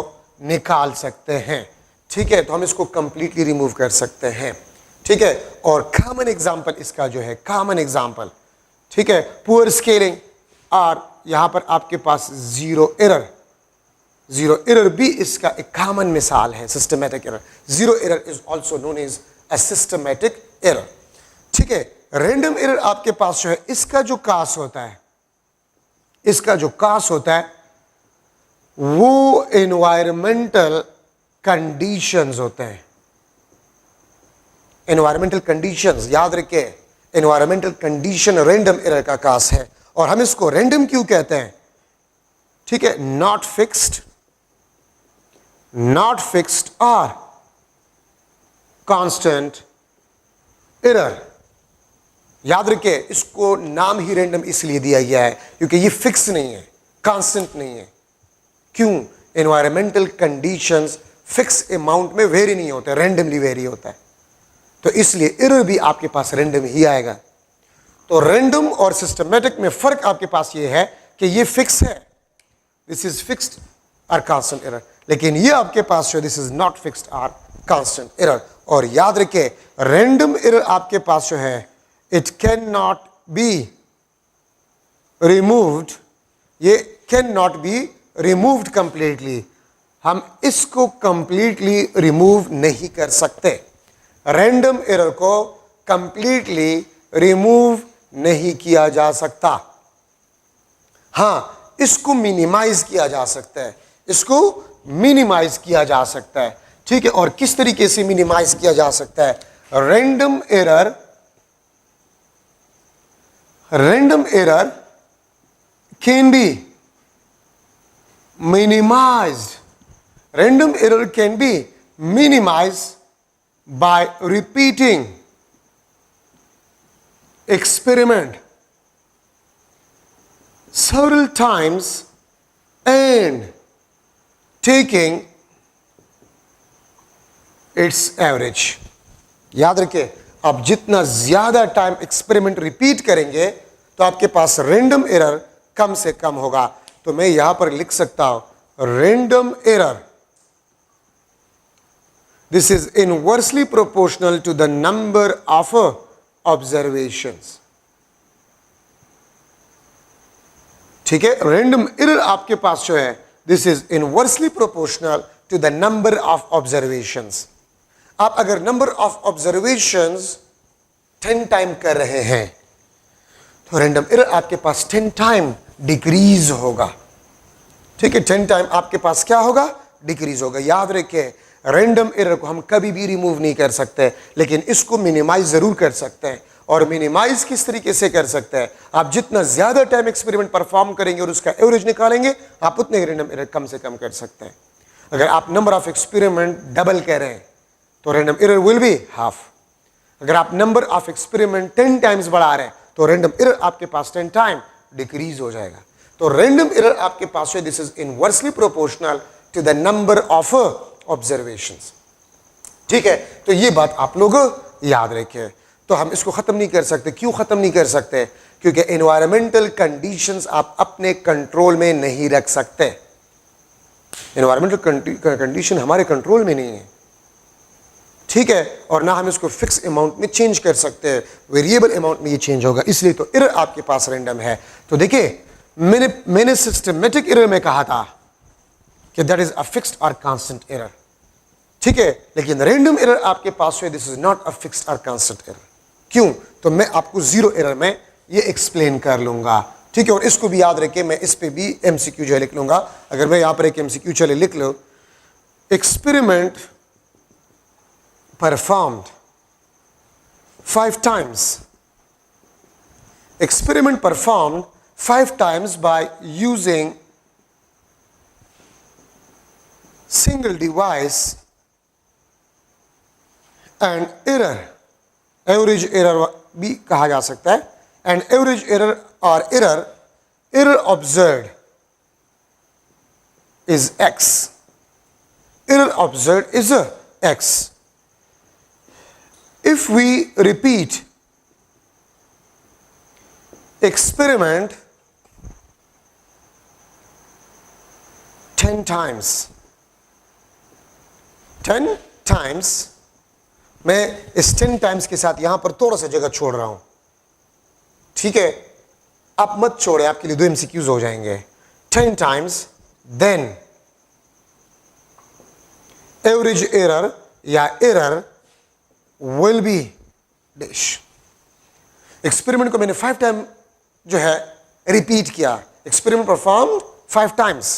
निकाल सकते हैं. ठीक है, तो हम इसको कंप्लीटली रिमूव कर सकते हैं. ठीक है, और कॉमन एग्जांपल इसका जो है, कॉमन एग्जांपल, ठीक है, पुअर स्केलिंग और यहां पर आपके पास जीरो एरर. जीरो एरर भी इसका एक कॉमन मिसाल है, systematic error. Zero error is also known as a systematic error. ठीक है, रैंडम एरर आपके पास जो है, इसका जो कास होता है, इसका जो कास होता है वो एनवायरमेंटल कंडीशंस होते हैं. एनवायरमेंटल कंडीशंस याद रखिए, एनवायरमेंटल कंडीशन रैंडम एरर का कास है. और हम इसको रैंडम क्यों कहते हैं? ठीक है, नॉट फिक्स्ड और कांस्टेंट एरर. याद रखिए, इसको नाम ही रैंडम इसलिए दिया गया है क्योंकि ये फिक्स नहीं है, कांस्टेंट नहीं है. क्यों? एनवायरमेंटल कंडीशंस फिक्स अमाउंट में वेरी नहीं होता, रैंडमली वेरी होता है. तो इसलिए एरर भी आपके पास रैंडम ही आएगा. तो रैंडम और सिस्टमैटिक में फर्क आपके पास ये है कि ये फिक्स है, दिस इज फिक्स्ड और कांस्टेंट एरर. लेकिन ये आपके पास जो दिस इज नॉट फिक्स्ड और कांस्टेंट एरर. और याद रखिए, रैंडम एरर आपके पास जो है, it can not be removed, ये can not be removed completely, हम इसको कंप्लीटली रिमूव नहीं कर सकते। रैंडम एरर को कंप्लीटली रिमूव नहीं किया जा सकता। हाँ, इसको मिनिमाइज किया जा सकता है, इसको मिनिमाइज किया जा सकता है। ठीक है, और किस तरीके से मिनिमाइज किया जा सकता है? Random error can be minimised, random error can be minimized by repeating experiment several times and taking its average। याद रखिए, आप जितना ज्यादा टाइम एक्सपेरिमेंट रिपीट करेंगे तो आपके पास रैंडम एरर कम से कम होगा। तो मैं यहां पर लिख सकता हूं random error, this is inversely proportional to the number of observations। ठीक है, रैंडम एरर आपके पास जो है this is inversely proportional to the number of observations। आप अगर नंबर ऑफ ऑब्जर्वेशंस 10 टाइम कर रहे हैं तो रैंडम एरर आपके पास 10 टाइम डिक्रीज होगा। ठीक है, 10 टाइम आपके पास क्या होगा? डिक्रीज होगा। याद रखिए, रैंडम एरर को हम कभी भी रिमूव नहीं कर सकते, लेकिन इसको मिनिमाइज जरूर कर सकते हैं। और मिनिमाइज किस तरीके से कर सकते हैं? आप जितना ज्यादा टाइम एक्सपेरिमेंट परफॉर्म करेंगे और उसका एवरेज निकालेंगे, आप उतने रैंडम एरर कम से कम कर सकते हैं। अगर आप नंबर ऑफ एक्सपेरिमेंट डबल कर रहे हैं तो random error will be half. अगर आप नंबर ऑफ एक्सपेरिमेंट 10 टाइम्स बढ़ा रहे हैं तो रैंडम एरर आपके पास 10 टाइम डिक्रीज हो जाएगा। तो रैंडम एरर आपके पास है, this is inversely proportional to the number of observations. ठीक है, तो ये बात आप लोग याद रखें। तो हम इसको खत्म नहीं कर सकते। क्यों खत्म नहीं कर सकते? क्योंकि एनवायरमेंटल कंडीशंस आप अपने कंट्रोल में नहीं रख सकते। एनवायरमेंटल कंडीशन हमारे कंट्रोल में नहीं है। ठीक है, और ना हम इसको फिक्स अमाउंट में चेंज कर सकते हैं, वेरिएबल अमाउंट में ये चेंज होगा, इसलिए तो एरर आपके पास रैंडम है। तो देखिए, मैंने सिस्टमेटिक एरर में कहा था कि दैट इज अ फिक्स्ड और कांस्टेंट एरर। ठीक है, लेकिन रैंडम एरर आपके पास है, this is not a fixed और कांस्टेंट एरर। क्यों? तो मैं आपको जीरो एरर में ये एक्सप्लेन कर लूंगा। ठीक है, और इसको भी याद रखें, मैं इस पे भी एमसीक्यू जो है लिख लूंगा। अगर मैं यहां पर एक एमसीक्यू चले लिख लो, experiment performed 5 times. Experiment performed 5 times by using single device and error. Average error भी कहा जा सकता है। And average error or error observed is X. Error observed is X. If we repeat experiment 10 times, 10 times, मैं इस 10 times के साथ यहां पर थोड़ा सा जगह छोड़ रहा हूं। ठीक है, आप मत छोड़े, आपके लिए 2 एमसीक्यूज हो जाएंगे। 10 टाइम्स, देन एवरेज एरर या error will be dash। Experiment को मैंने 5 टाइम जो है रिपीट किया। एक्सपेरिमेंट परफॉर्म्ड 5 टाइम्स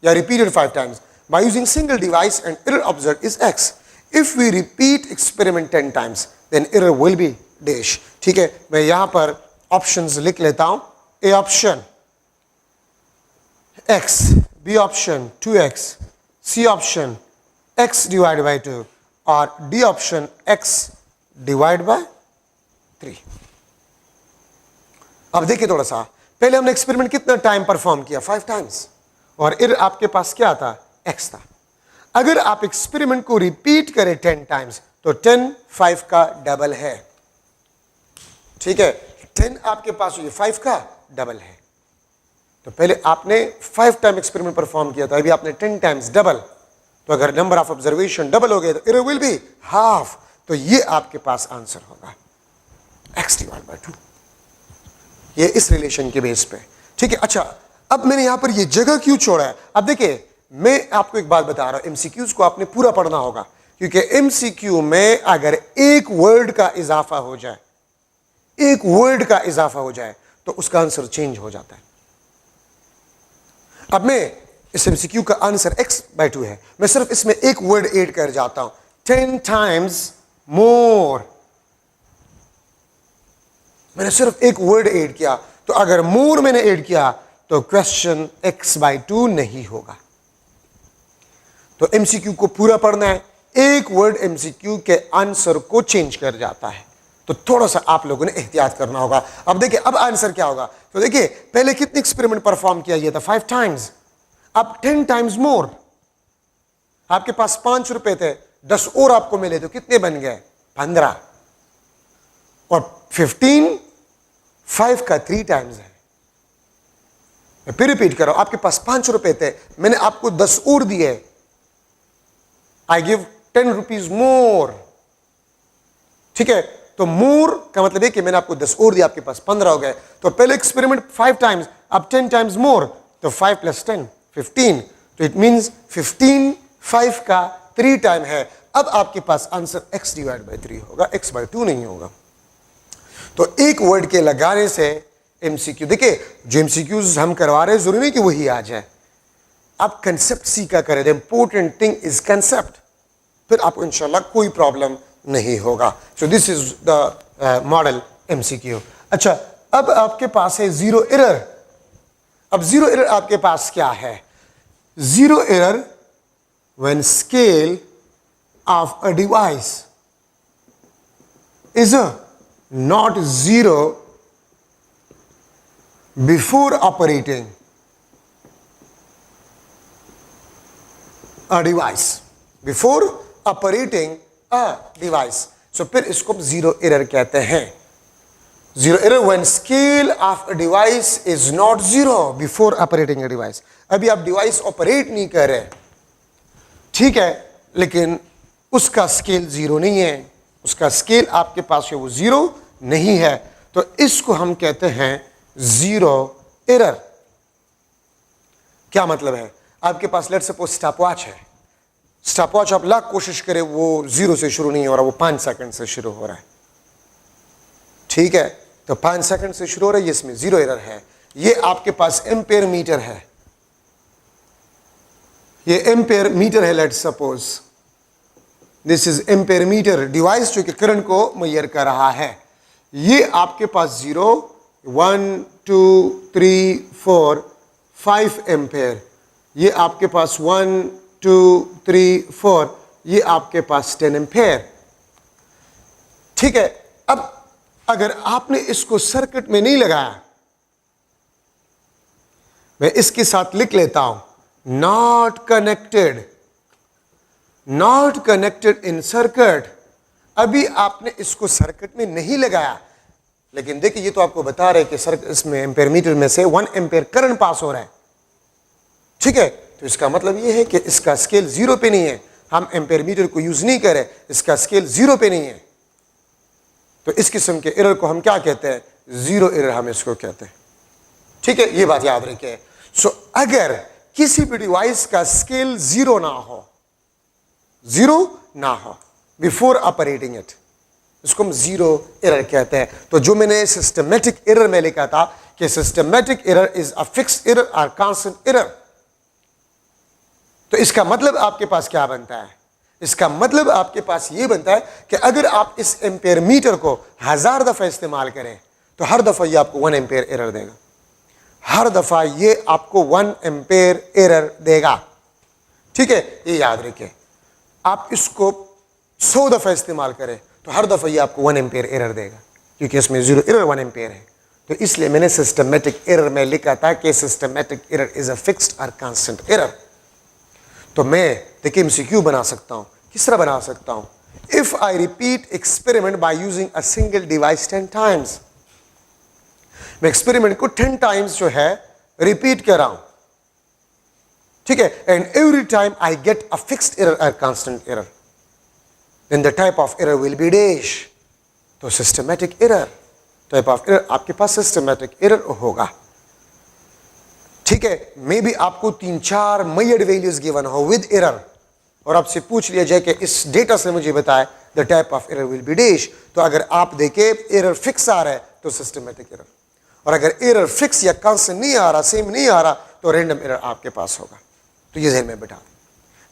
या repeated 5 times by using single device and error observed is X। if we repeat experiment 10 times then error will be dash। ठीक है, मैं यहां पर ऑप्शंस लिख लेता हूं। A option X, B option 2X, C option X divide by 2 और D option x divide by 3। अब देखिए थोड़ा सा, पहले हमने एक्सपेरिमेंट कितना टाइम परफॉर्म किया? 5 टाइम्स, और एरर आपके पास क्या था? x था। अगर आप एक्सपेरिमेंट को रिपीट करें 10 टाइम्स तो 10 5 का डबल है। ठीक है, 10 आपके पास ये 5 का डबल है। तो पहले आपने 5 टाइम एक्सपेरिमेंट परफॉर्म किया था, अभी आपने 10 टाइम्स डबल। तो अगर नंबर ऑफ ऑब्जर्वेशन डबल हो गए तो एरर विल बी हाफ। तो ये आपके पास आंसर होगा x डिवाइड बाय 2। ये इस रिलेशन के बेस पे। ठीक है, अच्छा अब मैंने यहां पर ये जगह क्यों छोड़ा है? अब देखिए, मैं आपको एक बात बता रहा हूं, एमसीक्यूज को आपने पूरा पढ़ना होगा, क्योंकि एमसीक्यू में अगर एक वर्ड का इजाफा हो जाए, एक वर्ड का इजाफा हो जाए, तो उसका आंसर चेंज हो जाता है। अब मैं इस एमसीक्यू का आंसर x/2 है, मैं सिर्फ इसमें एक वर्ड ऐड कर जाता हूं, 10 times more। मैंने सिर्फ एक वर्ड ऐड किया, तो अगर मोर मैंने ऐड किया तो क्वेश्चन x/2 नहीं होगा। तो एमसीक्यू को पूरा पढ़ना है, एक वर्ड एमसीक्यू के आंसर को चेंज कर जाता है, तो थोड़ा सा आप लोगों ने एहतियात करना होगा। अब देखिए, अब आंसर क्या होगा? तो देखिए, पहले कितने एक्सपेरिमेंट परफॉर्म किया गया था? 5 times। अब 10 times मोर। आपके पास 5 रुपए थे, 10 और आपको मिले तो कितने बन गए? 15। और 15 5 का 3 times है। मैं फिर रिपीट कर रहा हूं, आपके पास 5 रुपए थे, मैंने आपको 10 और दिए, आई गिव 10 रुपीज मोर। ठीक है, तो मोर का मतलब है कि मैंने आपको 10 और दिया, आपके पास 15 हो गए। तो पहले एक्सपेरिमेंट 5 times, अब 10 times मोर, तो 5 + 10 15, तो इट मींस 15 5 का 3 टाइम है। अब आपके पास आंसर x/3 होगा, x/2 नहीं होगा। तो एक वर्ड के लगाने से एमसीक्यू, देखिए जो एमसीक्यूज हम करवा रहे हैं जरूरी नहीं कि वही आ जाए, आप कंसेप्ट सीखा करें। The important thing is concept, फिर आपको इंशाल्लाह कोई प्रॉब्लम नहीं होगा। So this is the model MCQ. अच्छा, अब आपके पास है जीरो एरर। अब जीरो एरर आपके पास क्या है? Zero error when scale of a device is not zero before operating a device, before operating a device. So फिर इसको जीरो एरर कहते हैं। Zero error when scale of a device is not zero before operating a device. अभी आप device operate नहीं कर रहे, ठीक है, लेकिन उसका स्केल जीरो नहीं है, उसका स्केल आपके पास है वो जीरो नहीं है, तो इसको हम कहते हैं जीरो एरर। क्या मतलब है? आपके पास लेट्स सपोज स्टॉपवॉच है, स्टॉपवॉच आप लाख कोशिश करें वो जीरो से शुरू नहीं हो रहा, वो 5 सेकंड से शुरू हो रहा है, ठीक है, तो 5 सेकंड से शुरू हो रहा है, इसमें जीरो एरर है। ये आपके पास एम्पेयर मीटर है, ये एम्पेयर मीटर है, let's suppose this is ampere metre, device जो कि करंट को मेजर कर रहा है। ये आपके पास 0 1 2 3 4 5 एम्पेयर, ये आपके पास 1 2 3 4, ये आपके पास 10 एम्पेयर, ठीक है। अब अगर आपने इसको सर्किट में नहीं लगाया, मैं इसके साथ लिख लेता हूं, not connected, not connected in circuit. अभी आपने इसको सर्किट में नहीं लगाया, लेकिन देखिए ये तो आपको बता रहे कि सर्किट इसमें एम्पेयर मीटर में से 1 एम्पेयर करंट पास हो रहा है, ठीक है, तो इसका मतलब ये है कि इसका स्केल जीरो पे नहीं है, हम एम्पेयर मीटर को यूज नहीं करें, इसका स्केल जीरो पे नहीं है, तो इस किस्म के एरर को हम क्या कहते हैं? जीरो एरर हम इसको कहते हैं, ठीक है, ये बात याद रखिए। सो अगर किसी भी डिवाइस का स्केल जीरो ना हो, जीरो ना हो बिफोर ऑपरेटिंग इट, इसको हम जीरो एरर कहते हैं। तो जो मैंने सिस्टमेटिक एरर में लिखा था कि systematic error is a fixed error और कांस्टेंट एरर, तो इसका मतलब आपके पास क्या बनता है? इसका मतलब आपके पास यह बनता है कि अगर आप इस एम्पेयर मीटर को 1000 दफा इस्तेमाल करें तो हर दफा ये आपको 1 एम्पेयर एरर देगा, हर दफा ये आपको 1 एम्पेयर एरर देगा, ठीक है, ये याद रखिए। आप इसको 100 दफा इस्तेमाल करें तो हर दफा ये आपको 1 एम्पेयर एरर देगा, क्योंकि इसमें जीरो एरर 1 एम्पेयर है। तो इसलिए मैंने सिस्टमेटिक एरर में लिखा था कि systematic error is a fixed और कांस्टेंट एरर। तो मैं देखिए एमसीक्यू बना सकता हूं, किस तरह बना सकता हूं? If I repeat experiment by using a single device 10 times, मैं एक्सपेरिमेंट को 10 टाइम्स जो है रिपीट कर रहा हूं, ठीक है, and every time I get a fixed error और constant error, then the type of error will be dash. तो systematic error, type of error आपके पास सिस्टमेटिक एरर होगा, ठीक है, मे बी आपको 3-4 मेजर्ड वैल्यूज गिवन हो विद एरर और आपसे पूछ लिया जाए कि इस डेटा से मुझे बताए the type of error will be dash, तो अगर आप देखें एरर फिक्स आ रहा है तो सिस्टमेटिक एरर, और अगर एरर फिक्स या कांस्टेंट नहीं आ रहा, सेम नहीं आ रहा, तो रैंडम एरर आपके पास होगा। तो ये ज़हन में बिठा,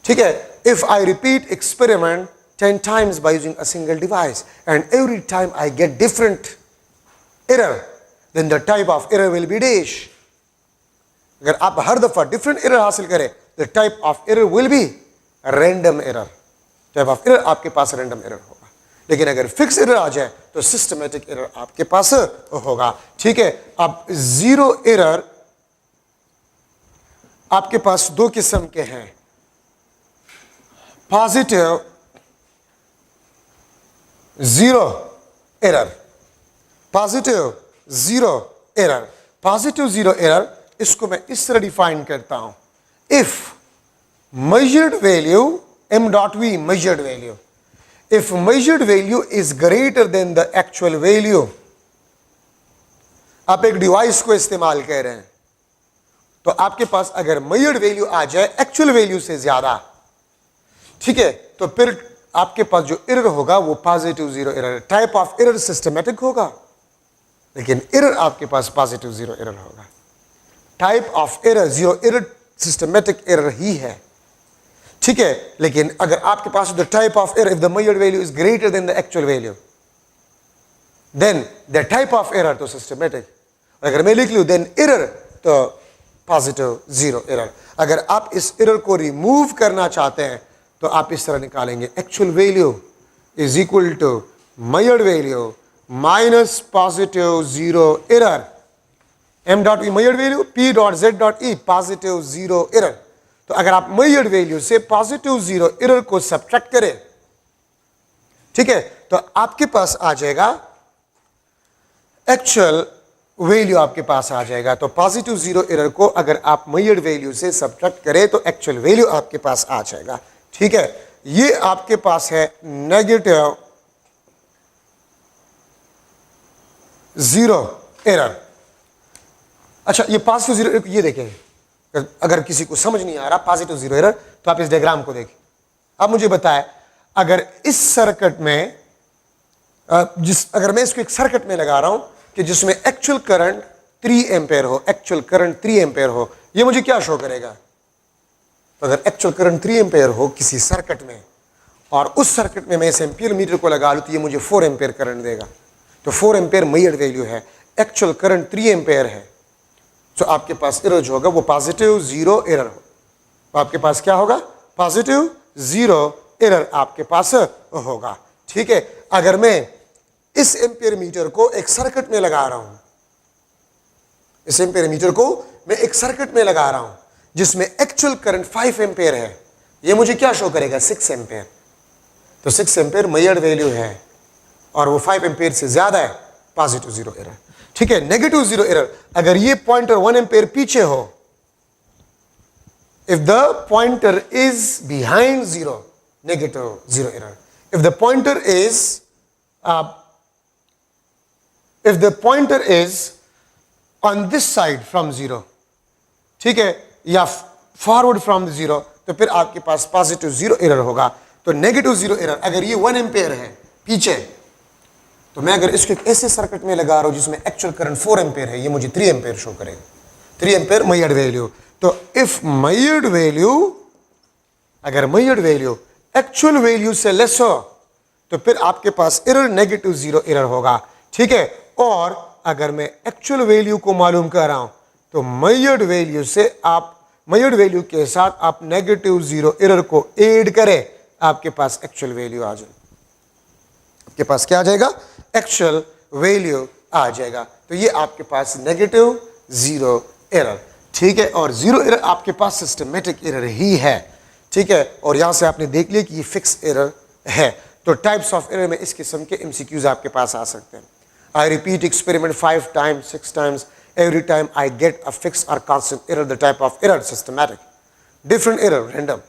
ठीक है। If I repeat experiment 10 times by using a single device and every time I get different error, then the type of error will be dash. अगर आप हर दफा डिफरेंट एरर हासिल करें, the type of error will be random error. type of error आपके पास random error होगा। लेकिन अगर fix error आ जाए तो सिस्टमेटिक एरर आपके पास होगा, ठीक है। अब जीरो एरर आपके पास दो किस्म के हैं, positive zero error, positive zero error. Positive zero error इसको मैं इस तरह डिफाइन करता हूं, if measured value m dot v measured value, if measured value is greater than the actual value, आप एक डिवाइस को इस्तेमाल कर रहे हैं तो आपके पास अगर measured value आ जाए एक्चुअल वैल्यू से ज्यादा, ठीक है, तो फिर आपके पास जो एरर होगा वो positive zero error. Type of error systematic होगा, लेकिन एरर आपके पास पॉजिटिव जीरो एरर होगा। Type of error zero error systematic error ही है, ठीक है। लेकिन अगर आपके पास the type of error, if the measured value is greater than the actual value, then the type of error तो सिस्टमेटिक, अगर मैं लिख लूं देन एरर तो पॉजिटिव जीरो एरर। अगर आप इस एरर को रिमूव करना चाहते हैं तो आप इस तरह निकालेंगे, actual value is equal to measured value minus positive zero error, m dot e measured value, p dot z dot e positive zero error. तो अगर आप मेजर्ड वैल्यू से पॉजिटिव जीरो एरर को सब्ट्रैक्ट करें, ठीक है, तो आपके पास आ जाएगा एक्चुअल वैल्यू, आपके पास आ जाएगा। तो पॉजिटिव जीरो एरर को अगर आप मेजर्ड वैल्यू से सब्ट्रैक्ट करें तो एक्चुअल वैल्यू आपके पास आ जाएगा, ठीक है। ये आपके पास है नेगेटिव जीरो एरर। अच्छा, ये पॉजिटिव जीरो एरर, ये देखें, अगर किसी को समझ नहीं आ रहा पॉजिटिव जीरो एरर तो आप इस डायग्राम को देखें। अब मुझे बताएं, अगर इस सर्किट में अगर मैं इसको एक सर्किट में लगा रहा हूं कि जिसमें एक्चुअल करंट 3 एम्पेयर हो, एक्चुअल करंट 3 एम्पेयर हो, ये मुझे क्या शो करेगा? तो अगर एक्चुअल करंट 3 एम्पेयर हो किसी सर्किट में और उस सर्किट में मैं इस एम्पियर मीटर को लगा लूं तो ये मुझे 4 एम्पेयर करंट देगा। तो 4 एम्पेयर मेजर्ड वैल्यू है, एक्चुअल करंट 3 एम्पेयर है, तो आपके पास एरर जो होगा वो पॉजिटिव जीरो एरर हो। तो आपके पास क्या होगा? पॉजिटिव जीरो एरर आपके पास होगा, ठीक है। अगर मैं इस एम्पियर मीटर को एक सर्किट में लगा रहा हूं, इस एम्पियर मीटर को मैं एक सर्किट में लगा रहा हूं जिसमें एक्चुअल करंट 5 एम्पियर है, ये मुझे क्या शो करेगा? 6 एम्पियर। तो 6 एम्पियर मेजर्ड वैल्यू है और वो 5 एम्पियर से ज्यादा है, पॉजिटिव जीरो एरर, ठीक है। नेगेटिव जीरो एरर, अगर ये पॉइंटर 1 एम्पियर पीछे हो, if the pointer is behind zero, negative zero error. If the pointer is on this side from zero, ठीक है, या फॉरवर्ड फ्रॉम जीरो, तो फिर आपके पास पॉजिटिव जीरो एरर होगा। तो नेगेटिव जीरो एरर, अगर ये 1 एम्पियर है पीछे, तो मैं अगर इसको एक ऐसे सर्किट में लगा रहा हूं जिसमें एक्चुअल करंट 4 एम्पियर है, ये मुझे 3 एम्पियर शो करेगा, 3 एम्पियर मेजर्ड वैल्यू। तो इफ मेजर्ड वैल्यू, अगर मेजर्ड वैल्यू एक्चुअल वैल्यू से लेस हो तो फिर आपके पास एरर नेगेटिव जीरो एरर होगा, ठीक है। और अगर मैं एक्चुअल वैल्यू को मालूम कर रहा हूं तो मेजर्ड वैल्यू से आप, मेजर्ड वैल्यू के साथ आप नेगेटिव जीरो एरर को ऐड करें, आपके पास एक्चुअल वैल्यू आ जाए, आपके पास क्या आ जाएगा? एक्चुअल वैल्यू आ जाएगा। तो ये आपके पास नेगेटिव जीरो एरर, ठीक है। और जीरो एरर आपके पास सिस्टमेटिक एरर ही है, ठीक है। और यहां से आपने देख लिया कि ये फिक्स एरर है। तो टाइप्स ऑफ एरर में इस किस्म के एमसीक्यूज आपके पास आ सकते हैं। I repeat experiment 5 times 6 times, every time I get a fixed or constant error, the type of error systematic. Different error random.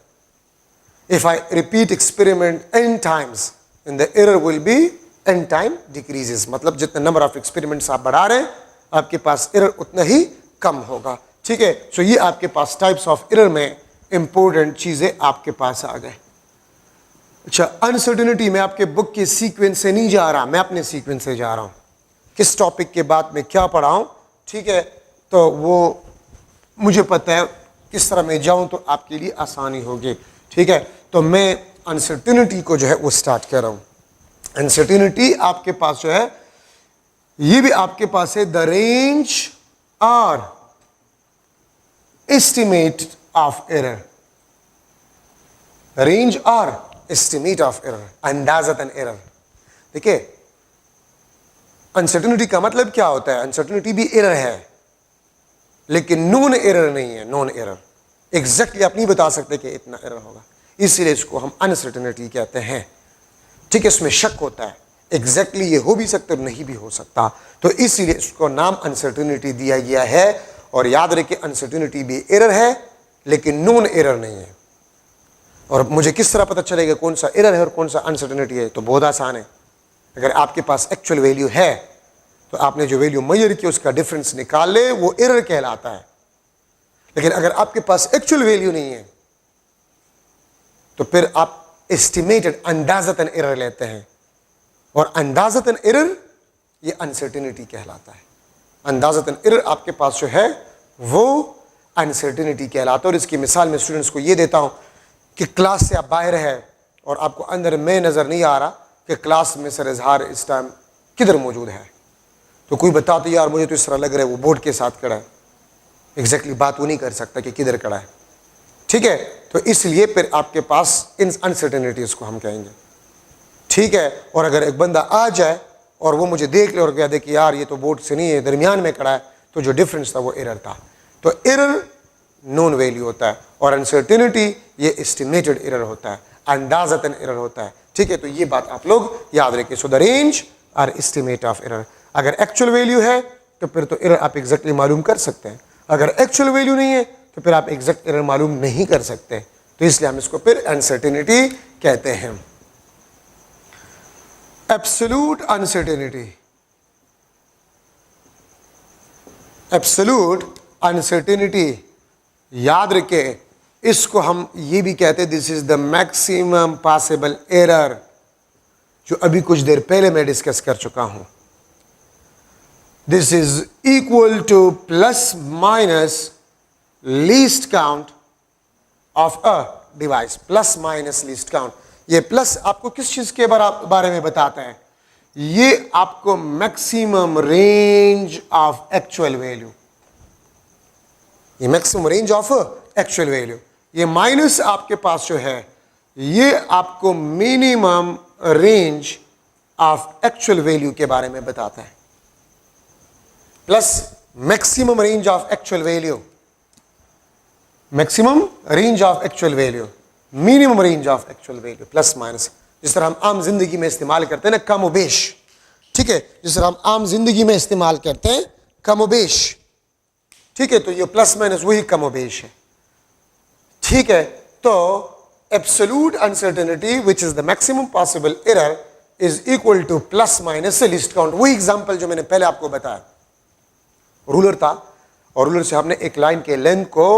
If I repeat experiment n times, then the error will be n time decreases. मतलब जितने number of experiments आप बढ़ा रहे हैं आपके पास error उतना ही कम होगा, ठीक है, सो ये आपके पास टाइप्स ऑफ एरर में इंपॉर्टेंट चीजें आपके पास आ गए। अच्छा, अनसर्टेनिटी में आपके बुक के सीक्वेंस से नहीं जा रहा, मैं अपने सीक्वेंस से जा रहा हूं, किस टॉपिक के बाद में क्या पढ़ाऊं, ठीक है, तो वो मुझे पता है, किस तरह मैं जाऊं तो आपके लिए आसानी होगी। ठीक है, तो मैं अनसर्टेनिटी को जो है वो स्टार्ट कर रहा हूं। अनसर्टेनिटी आपके पास जो है, ये भी आपके पास है द रेंज और एस्टिमेट ऑफ एरर, रेंज और एस्टिमेट ऑफ एरर, अंदाज़तन एरर। देखिए, अनसर्टेनिटी का मतलब क्या होता है, अनसर्टेनिटी भी एरर है लेकिन नोन एरर नहीं है। नोन एरर एग्जैक्टली आप नहीं बता सकते कि इतना एरर होगा, इसीलिए इसको हम अनसर्टेनिटी कहते हैं। ठीक है, इसमें शक होता है, एग्जैक्टली ये हो भी सकता है नहीं भी हो सकता, तो इसीलिए इसको नाम अनसर्टेनिटी दिया गया है। और याद रखिए, अनसर्टेनिटी भी एरर है लेकिन नोन एरर नहीं है। और मुझे किस तरह पता चलेगा कौन सा एरर है और कौन सा अनसर्टेनिटी है, तो बहुत आसान है। अगर आपके पास एक्चुअल वैल्यू है तो आपने जो वैल्यू मेजर की उसका डिफरेंस निकाल ले, वो एरर कहलाता है। लेकिन अगर आपके पास एक्चुअल वैल्यू नहीं है तो फिर आप एस्टिमेटेड, अंदाज़तन एरर लेते हैं, और अंदाज़तन एरर ये अनसर्टेनिटी कहलाता है। अंदाज़तन एरर आपके पास जो है वो अनसर्टेनिटी कहलाता है। और इसकी मिसाल मैं स्टूडेंट्स को ये देता हूं कि क्लास से आप बाहर है और आपको अंदर में नज़र नहीं आ रहा कि क्लास में सर इजहार इस टाइम किधर मौजूद है, तो कोई बताते यार मुझे तो इस तरह लग रहा है वो बोर्ड के साथ खड़ा है, एग्जैक्टली बात वो नहीं कर सकता कि किधर खड़ा है। ठीक है, तो इसलिए फिर आपके पास इन अनसर्टेनिटीज को हम कहेंगे। ठीक है, और अगर एक बंदा आ जाए और वो मुझे देख ले और कह दे कि यार ये तो बोर्ड से नहीं है, दरमियान में खड़ा है, तो जो डिफरेंस था वो एरर था। तो एरर नोन वैल्यू होता है और अनसर्टेनिटी ये एस्टिमेटेड एरर होता है, अंदाज़तन एरर होता है। ठीक है, तो ये बात आप लोग याद रखिए। सो द रेंज और एस्टिमेट ऑफ एरर, अगर एक्चुअल वैल्यू है तो फिर तो एरर आप एग्जैक्टली मालूम कर सकते हैं, अगर एक्चुअल वैल्यू नहीं है तो फिर आप एग्जैक्ट एरर मालूम नहीं कर सकते, तो इसलिए हम इसको फिर अनसर्टेनिटी कहते हैं। एब्सोल्यूट अनसर्टेनिटी, एब्सोल्यूट अनसर्टेनिटी याद रखे, इसको हम ये भी कहते हैं this is the maximum possible error, जो अभी कुछ देर पहले मैं डिस्कस कर चुका हूं। This is equal two plus minus least count of a device, plus minus least count. ये प्लस आपको किस चीज के बारे में बताता है, ये आपको maximum range of actual value, ये maximum range of actual value, ये माइनस आपके पास जो है ये आपको minimum range of actual value के बारे में बताता है। Plus maximum range of actual value, maximum range of actual value, minimum range of actual value, plus minus. जिस तरह हम आम जिंदगी में इस्तेमाल करते हैं ना, कम उबेश। ठीक है, जिस तरह हम आम जिंदगी में इस्तेमाल करते हैं कम उबेश। ठीक है, तो ये प्लस माइनस वही कम उबेश है। ठीक है, तो absolute uncertainty which is the maximum possible error is equal two plus minus least count. वही एग्जांपल जो मैंने पहले आपको बताया, रूलर था और रूलर से हमने एक लाइन के लेंथ को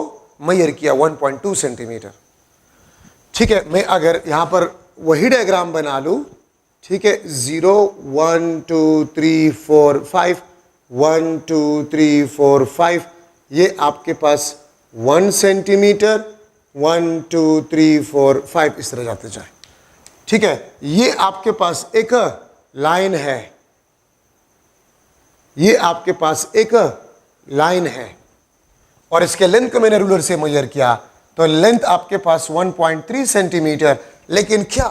मेजर किया 1.2 सेंटीमीटर। ठीक है, मैं अगर यहां पर वही डायग्राम बना लूं, ठीक है, 0 1 2 3 4 5 1 2 3 4 5, ये आपके पास 1 सेंटीमीटर 1 2 3 4 5 इस तरह जाते जाए। ठीक है, ये आपके पास एक लाइन है, ये आपके पास एक लाइन है और इसके लेंथ को मैंने रूलर से मेजर किया तो लेंथ आपके पास 1.3 सेंटीमीटर। लेकिन क्या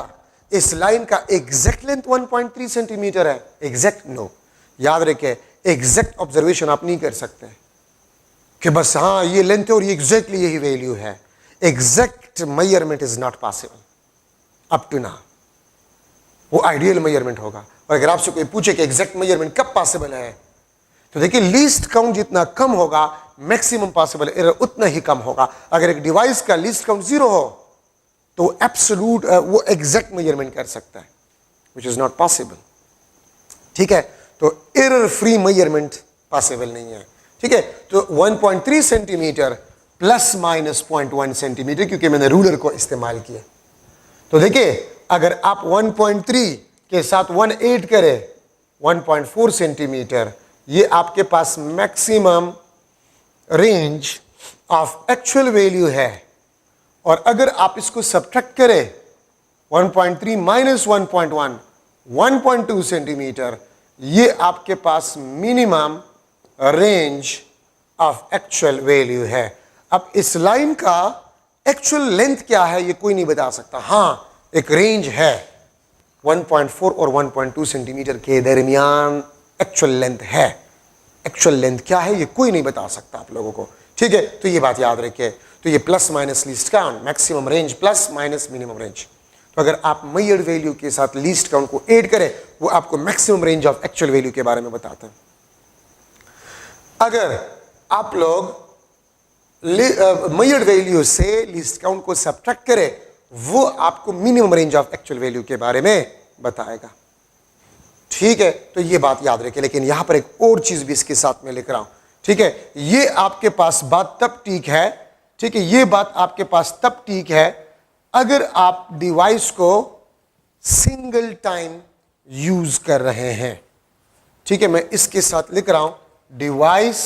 इस लाइन का एग्जैक्ट लेंथ 1.3 सेंटीमीटर है? Exact no. याद रखें, एग्जैक्ट ऑब्जर्वेशन आप नहीं कर सकते कि बस हाँ ये लेंथ है और ये एग्जैक्टली यही वैल्यू है। Exact measurement is not possible up to now, वो आइडियल मेजरमेंट होगा। और अगर आपसे कोई पूछे कि एग्जैक्ट मेजरमेंट कब पॉसिबल है, तो देखिए लीस्ट काउंट जितना कम होगा मैक्सिमम पॉसिबल एरर उतना ही कम होगा। अगर एक डिवाइस का लीस्ट काउंट 0 हो तो वो एब्सोल्यूट वो एग्जैक्ट मेजरमेंट कर सकता है, विच इज नॉट पॉसिबल। ठीक है, तो एरर फ्री मेजरमेंट पॉसिबल नहीं है। ठीक है, तो 1.3 सेंटीमीटर प्लस माइनस 0.1 सेंटीमीटर, क्योंकि मैंने रूलर को इस्तेमाल किया। तो देखिए, अगर आप 1.3 के साथ 1 ऐड करें 1.4 सेंटीमीटर, ये आपके पास maximum range of actual value है। और अगर आप इसको सब्ट्रैक्ट करें 1.3 माइनस 1.1 1.2 सेंटीमीटर, ये आपके पास minimum range of actual value है। अब इस लाइन का एक्चुअल लेंथ क्या है ये कोई नहीं बता सकता। हाँ, एक रेंज है 1.4 और 1.2 सेंटीमीटर के दरमियान एक्चुअल लेंथ है। एक्चुअल लेंथ क्या है ये कोई नहीं बता सकता आप लोगों को, ठीक है। तो ये बात याद रखिए। तो ये plus minus least count, maximum range plus minus minimum range. तो अगर आप मेजर्ड वैल्यू के साथ लीस्ट काउंट को ऐड करें, वो आपको maximum range of actual value के बारे में बताता है। अगर आप लोग मेजर्ड वैल्यू से लीस्ट काउंट को सब्ट्रैक्ट करें, वो आपको minimum range of actual value के बारे में बताएगा, ठीक है। तो ये बात याद रखिए। लेकिन यहां पर एक और चीज भी इसके साथ में लिख रहा हूं, ठीक है। ये आपके पास बात तब ठीक है, ठीक है, ये बात आपके पास तब ठीक है अगर आप डिवाइस को सिंगल टाइम यूज कर रहे हैं, ठीक है। मैं इसके साथ लिख रहा हूं, डिवाइस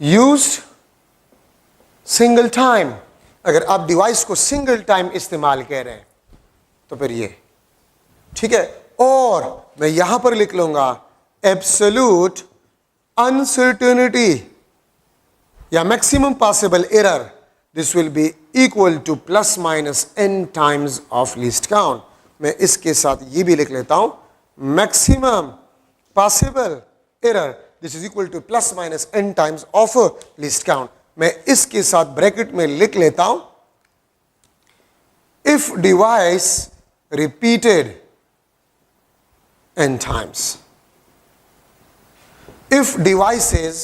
यूज्ड सिंगल टाइम। अगर आप डिवाइस को सिंगल टाइम इस्तेमाल कर रहे हैं तो फिर ये, ठीक है। और मैं यहां पर लिख लूंगा एब्सोल्यूट अनसर्टेनिटी या maximum possible error, this will be equal two plus minus n times of least count. मैं इसके साथ ये भी लिख लेता हूं, maximum possible error this is equal two plus minus n times of least count. मैं इसके साथ ब्रैकेट में लिख लेता हूं, if device repeated n times, if device is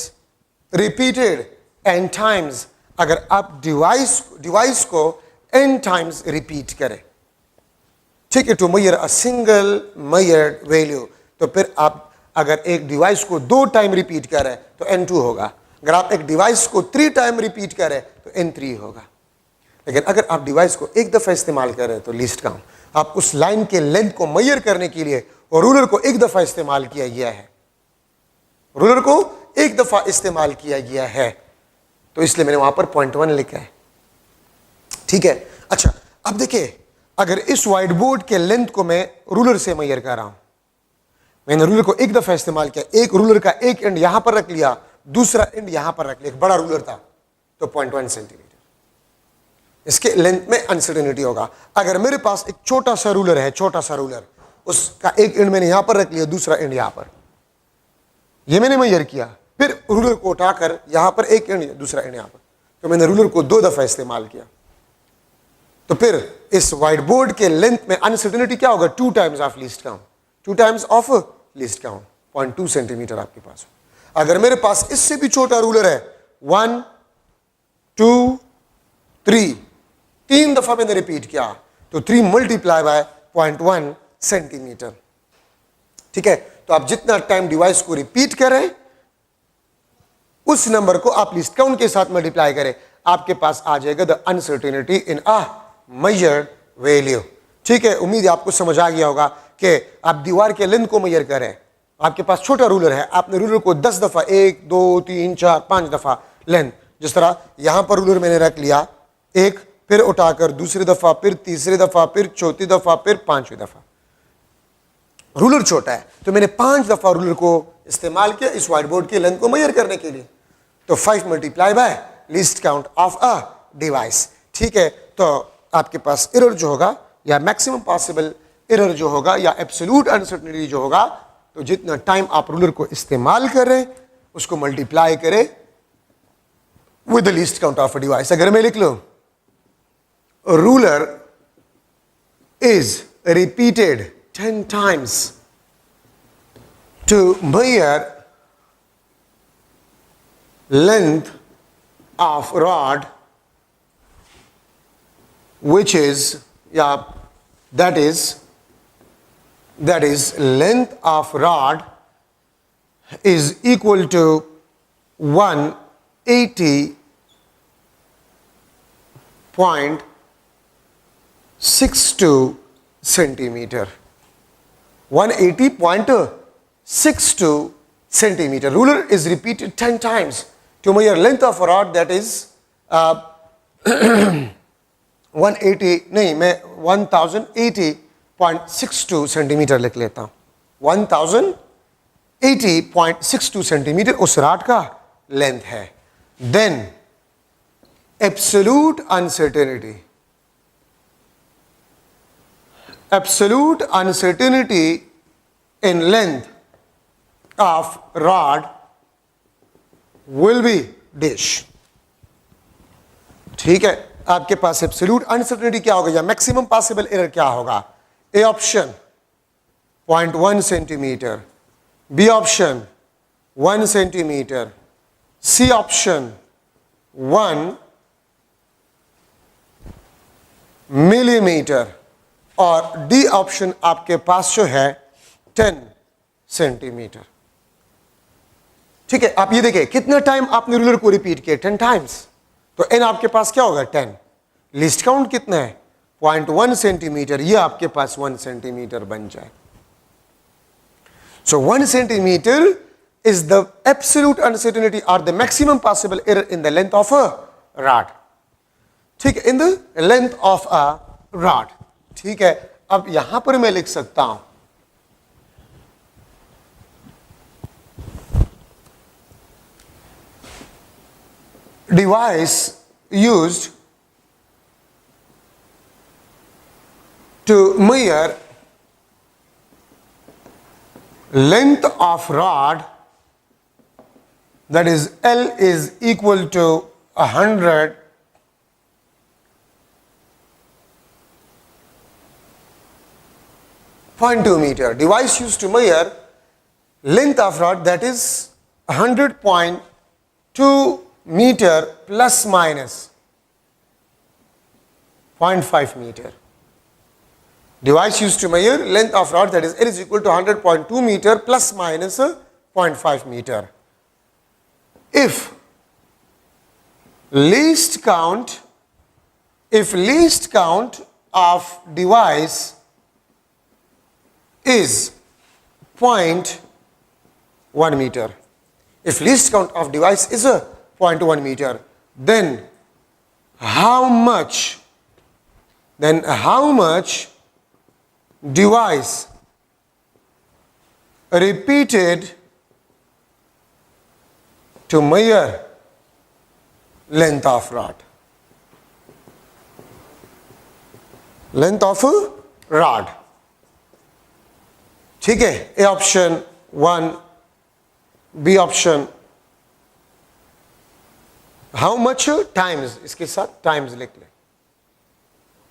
repeated n times, अगर आप डिवाइस को n टाइम्स रिपीट करें, ठीक है, to measure a single measured value, तो फिर आप अगर एक डिवाइस को 2 टाइम रिपीट करें तो n2 होगा। अगर आप एक डिवाइस को 3 टाइम रिपीट करें तो n3 होगा। लेकिन अगर आप डिवाइस को एक दफा इस्तेमाल करें तो लीस्ट काउंट, आप उस लाइन के लेंथ को मेजर करने के लिए और रूलर को एक दफा इस्तेमाल किया गया है, रूलर को एक दफा इस्तेमाल किया गया है, तो इसलिए मैंने वहां पर 0.1 लिखा है, ठीक है। अच्छा, अब देखिए, अगर इस व्हाइट बोर्ड के लेंथ को मैं रूलर से मेजर कर रहा हूं, मैंने रूलर को एक दफा इस्तेमाल किया, एक रूलर का एक एंड यहां पर रख लिया, दूसरा एंड यहां पर रख लिया, एक बड़ा रूलर था तो 0.1 सेंटीमीटर, इसके लेंथ में अनसर्टेनिटी होगा। अगर मेरे पास एक छोटा सा रूलर है, छोटा सा रूलर, उसका एक एंड मैंने यहां पर रख लिया, दूसरा एंड यहां पर, ये मैंने मेजर किया, फिर रूलर को उठाकर यहां पर एक एंड दूसरा एंड यहां पर, तो मैंने रूलर को 2 दफा इस्तेमाल किया, तो फिर इस व्हाइट बोर्ड के लेंथ में अनसर्टेनिटी क्या होगा? 2 times of least count, 2 times of least count, 0.2 centimetre आपके पास। अगर मेरे पास इससे भी छोटा रूलर है, 1 2 3, 3 दफा मैंने रिपीट किया, तो 3 मल्टीप्लाई बाय 0.1 सेंटीमीटर, ठीक है। तो आप जितना टाइम डिवाइस को रिपीट करें, उस नंबर को आप लीस्ट काउंट के साथ मल्टीप्लाई करें, आपके पास आ जाएगा the uncertainty in a measured value, ठीक है। उम्मीद है आपको समझ आ गया होगा कि आप दीवार के लेंथ को मेजर करें, आपके पास छोटा रूलर है, आपने रूलर को 10 दफा, 1 2 3 4 5 दफा लेंथ, जिस तरह यहां पर रूलर मैंने रख लिया, एक, फिर उठाकर दूसरी दफा, फिर तीसरी दफा, फिर चौथी दफा, फिर 5वीं दफा। रूलर छोटा है तो मैंने 5 दफा रूलर को इस्तेमाल किया इस व्हाइट बोर्ड की लेंथ को मेजर करने के लिए, तो 5 multiply by least count of a device, ठीक है। तो आपके पास एरर जो होगा या मैक्सिमम पॉसिबल एरर जो होगा या एब्सोल्यूट अनसर्टेनिटी जो होगा, तो जितना टाइम आप रूलर को इस्तेमाल करें उसको मल्टीप्लाई करें with the least count of a device. अगर मैं लिख लूं ruler is repeated 10 times to measure length of rod, which is that is length of rod is equal to 180.62 centimeter. 180.62 centimeter. Ruler is repeated 10 times to measure length of a rod, that is 180 नहीं, मैं 1080.62 centimetre लिख लेता हूं. 1080.62 centimetre उस rod का length है. Then absolute uncertainty in length of rod will be dash. ठीक है, आपके पास एब्सोल्यूट अनसर्टेनिटी क्या होगा या मैक्सिमम पॉसिबल एरर क्या होगा? A option 0.1 centimetre, B option 1 centimetre, C option 1 millimetre और डी ऑप्शन आपके पास जो है 10 सेंटीमीटर. ठीक है, आप ये देखिए कितना टाइम आपने रूलर को रिपीट किया, 10 टाइम्स. तो एन आपके पास क्या होगा? 10. लिस्ट काउंट कितना है? 0.1 सेंटीमीटर. ये आपके पास 1 सेंटीमीटर बन जाए. So 1 centimetre is the absolute uncertainty और the maximum possible error in the length of a rod. ठीक है, in the length of a rod. ठीक है, अब यहां पर मैं लिख सकता हूं device used to measure length of rod, that is L is equal to 100.2 meter. Device used to measure length of rod, that is 100.2 meter plus minus 0.5 meter. Device used to measure length of rod, that is L is equal to 100.2 meter plus minus 0.5 meter. If least count of device is 0.1 meter. If least count of device is a 0.1 meter, then how much device repeated to measure length of rod? Length of a rod. ठीक है, A option 1, B option how much times, इसके साथ times लिख लें.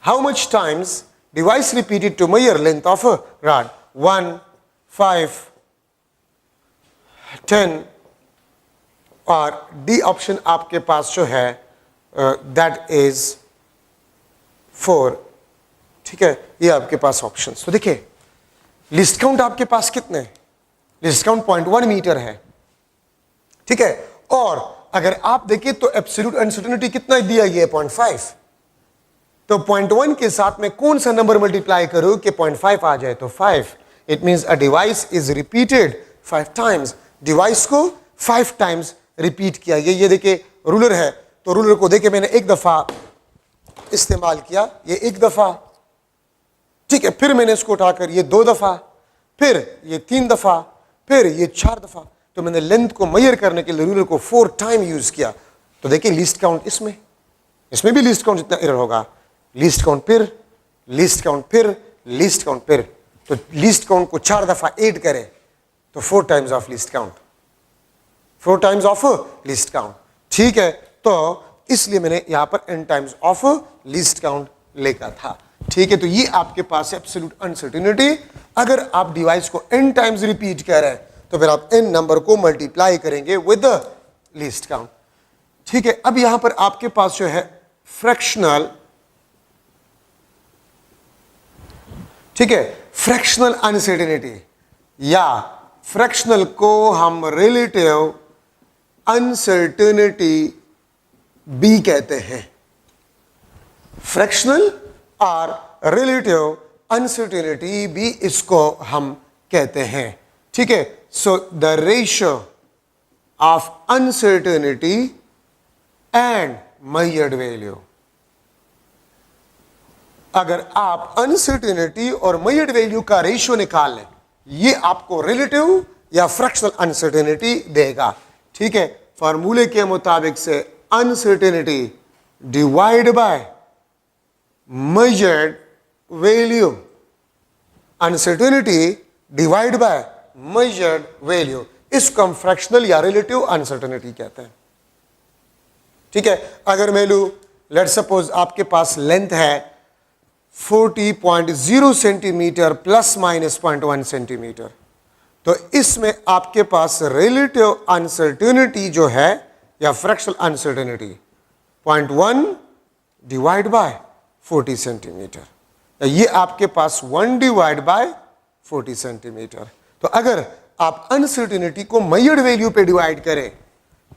How much times device repeated to measure length of rod? 1, 5, 10 और D option आपके पास जो है दैट इज 4. ठीक है, ये आपके पास ऑप्शन. तो देखिए लिस्ट काउंट आपके पास कितने? लिस्ट काउंट 0.1 मीटर है. ठीक है, और अगर आप देखिए तो एब्सोल्यूट अनसर्टेनिटी कितना दिया गया है? 0.5. तो 0.1 के साथ में कौन सा नंबर मल्टीप्लाई करूं कि 0.5 आ जाए? तो 5. It means a device is repeated 5 times. Device को 5 टाइम्स रिपीट किया गया. ये देखिए रूलर है, तो रूलर को देखिए मैंने एक दफा इस्तेमाल किया, ये एक दफा. ठीक है, फिर मैंने इसको उठाकर ये 2 दफा, फिर ये 3 दफा, फिर ये 4 दफा. तो मैंने लेंथ को मेजर करने के लिए रूलर को 4 टाइम यूज किया. तो देखिए लिस्ट काउंट इसमें भी लिस्ट काउंट जितना एरर होगा. लिस्ट काउंट फिर, लिस्ट काउंट फिर, लिस्ट काउंट फिर. तो लिस्ट काउंट को 4 दफा ऐड करें तो 4 times of list count, 4 times of list count. ठीक है, तो इसलिए मैंने यहां पर n times of list count लिखा था. ठीक है, तो ये आपके पास है एब्सोल्यूट अनसर्टेनिटी. अगर आप डिवाइस को n टाइम्स रिपीट करें तो फिर आप n नंबर को मल्टीप्लाई करेंगे विद लिस्ट काउंट. ठीक है, अब यहां पर आपके पास जो है फ्रैक्शनल, ठीक है, फ्रैक्शनल अनसर्टेनिटी या फ्रैक्शनल को हम रिलेटिव अनसर्टेनिटी भी कहते हैं। फ्रैक्शनल और रिलेटिव अनसर्टेनिटी भी इसको हम कहते हैं। ठीक है, so the ratio of uncertainty and measured value. अगर आप अनसर्टेनिटी और मेजर्ड वैल्यू का रेशियो निकाल लें, ये आपको रिलेटिव या फ्रैक्शनल अनसर्टेनिटी देगा। ठीक है, फॉर्मूले के मुताबिक से uncertainty divide by measured value, uncertainty divide by measured value, इसको हम फ्रैक्शनल या रिलेटिव अनसर्टेनिटी कहते हैं। ठीक है, अगर मैं लूं, लेट सपोज आपके पास लेंथ है 40.0 सेंटीमीटर प्लस माइनस 0.1 सेंटीमीटर, तो इसमें आपके पास रिलेटिव अनसर्टेनिटी जो है या fractional uncertainty 0.1 divide by 40 centimetre, तो ये आपके पास 1 डिवाइड बाय 40 सेंटीमीटर। तो अगर आप अनसर्टेनिटी को मेजर्ड वैल्यू पे डिवाइड करें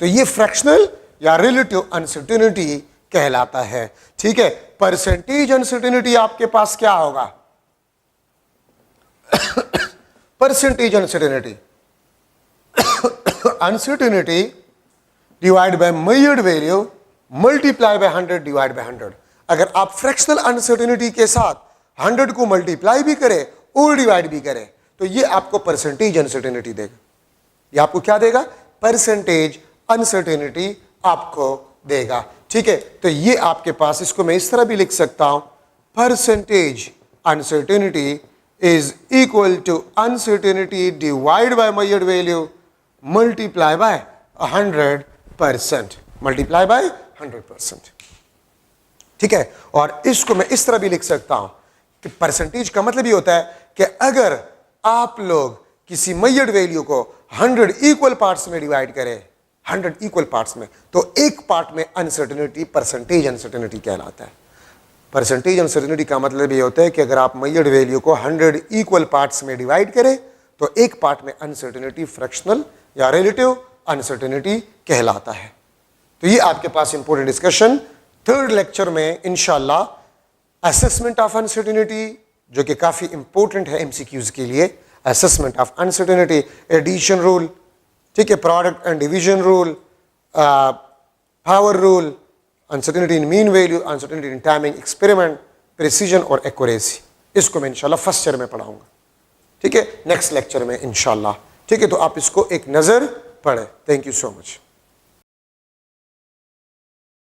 तो ये फ्रैक्शनल या रिलेटिव अनसर्टेनिटी कहलाता है। ठीक है, परसेंटेज अनसर्टेनिटी आपके पास क्या होगा? Percentage uncertainty, uncertainty divide by measured value multiply by 100 divide by 100। अगर आप फ्रैक्शनल अनसर्टेनिटी के साथ 100 को मल्टीप्लाई भी करें और डिवाइड भी करें तो ये आपको परसेंटेज अनसर्टेनिटी देगा। ये आपको क्या देगा? परसेंटेज अनसर्टेनिटी आपको देगा। ठीक है, तो ये आपके पास, इसको मैं इस तरह भी लिख सकता हूं, percentage uncertainty is equal to uncertainty divide by measured value multiply by 100%, multiply by 100%। ठीक है, और इसको मैं इस तरह भी लिख सकता हूं कि परसेंटेज का मतलब ये होता है कि अगर आप लोग किसी मेजर्ड वैल्यू को 100 इक्वल पार्ट्स में डिवाइड करें, 100 इक्वल पार्ट्स में, तो एक पार्ट में अनसर्टेनिटी परसेंटेज अनसर्टेनिटी कहलाता है। परसेंटेज अनसर्टेनिटी का मतलब ये होता है कि अगर आप मेजर्ड वैल्यू को 100 इक्वल पार्ट्स में डिवाइड करें तो एक पार्ट में अनसर्टेनिटी फ्रैक्शनल या रिलेटिव अनसर्टेनिटी कहलाता है। तो ये आपके पास इंपॉर्टेंट डिस्कशन। थर्ड लेक्चर में इंशाल्लाह असेसमेंट ऑफ अनसर्टेनिटी, जो कि काफी इंपॉर्टेंट है एमसीक्यूज के लिए, assessment of uncertainty, addition rule, ठीक है, product and division rule, power rule, uncertainty in mean value, uncertainty in timing experiment, precision और एक्यूरेसी, इसको मैं इंशाल्लाह फर्स्ट ईयर में पढ़ाऊंगा। ठीक है, नेक्स्ट लेक्चर में इंशाल्लाह। ठीक है, तो आप इसको एक नज़र पढ़ें। Thank you so much.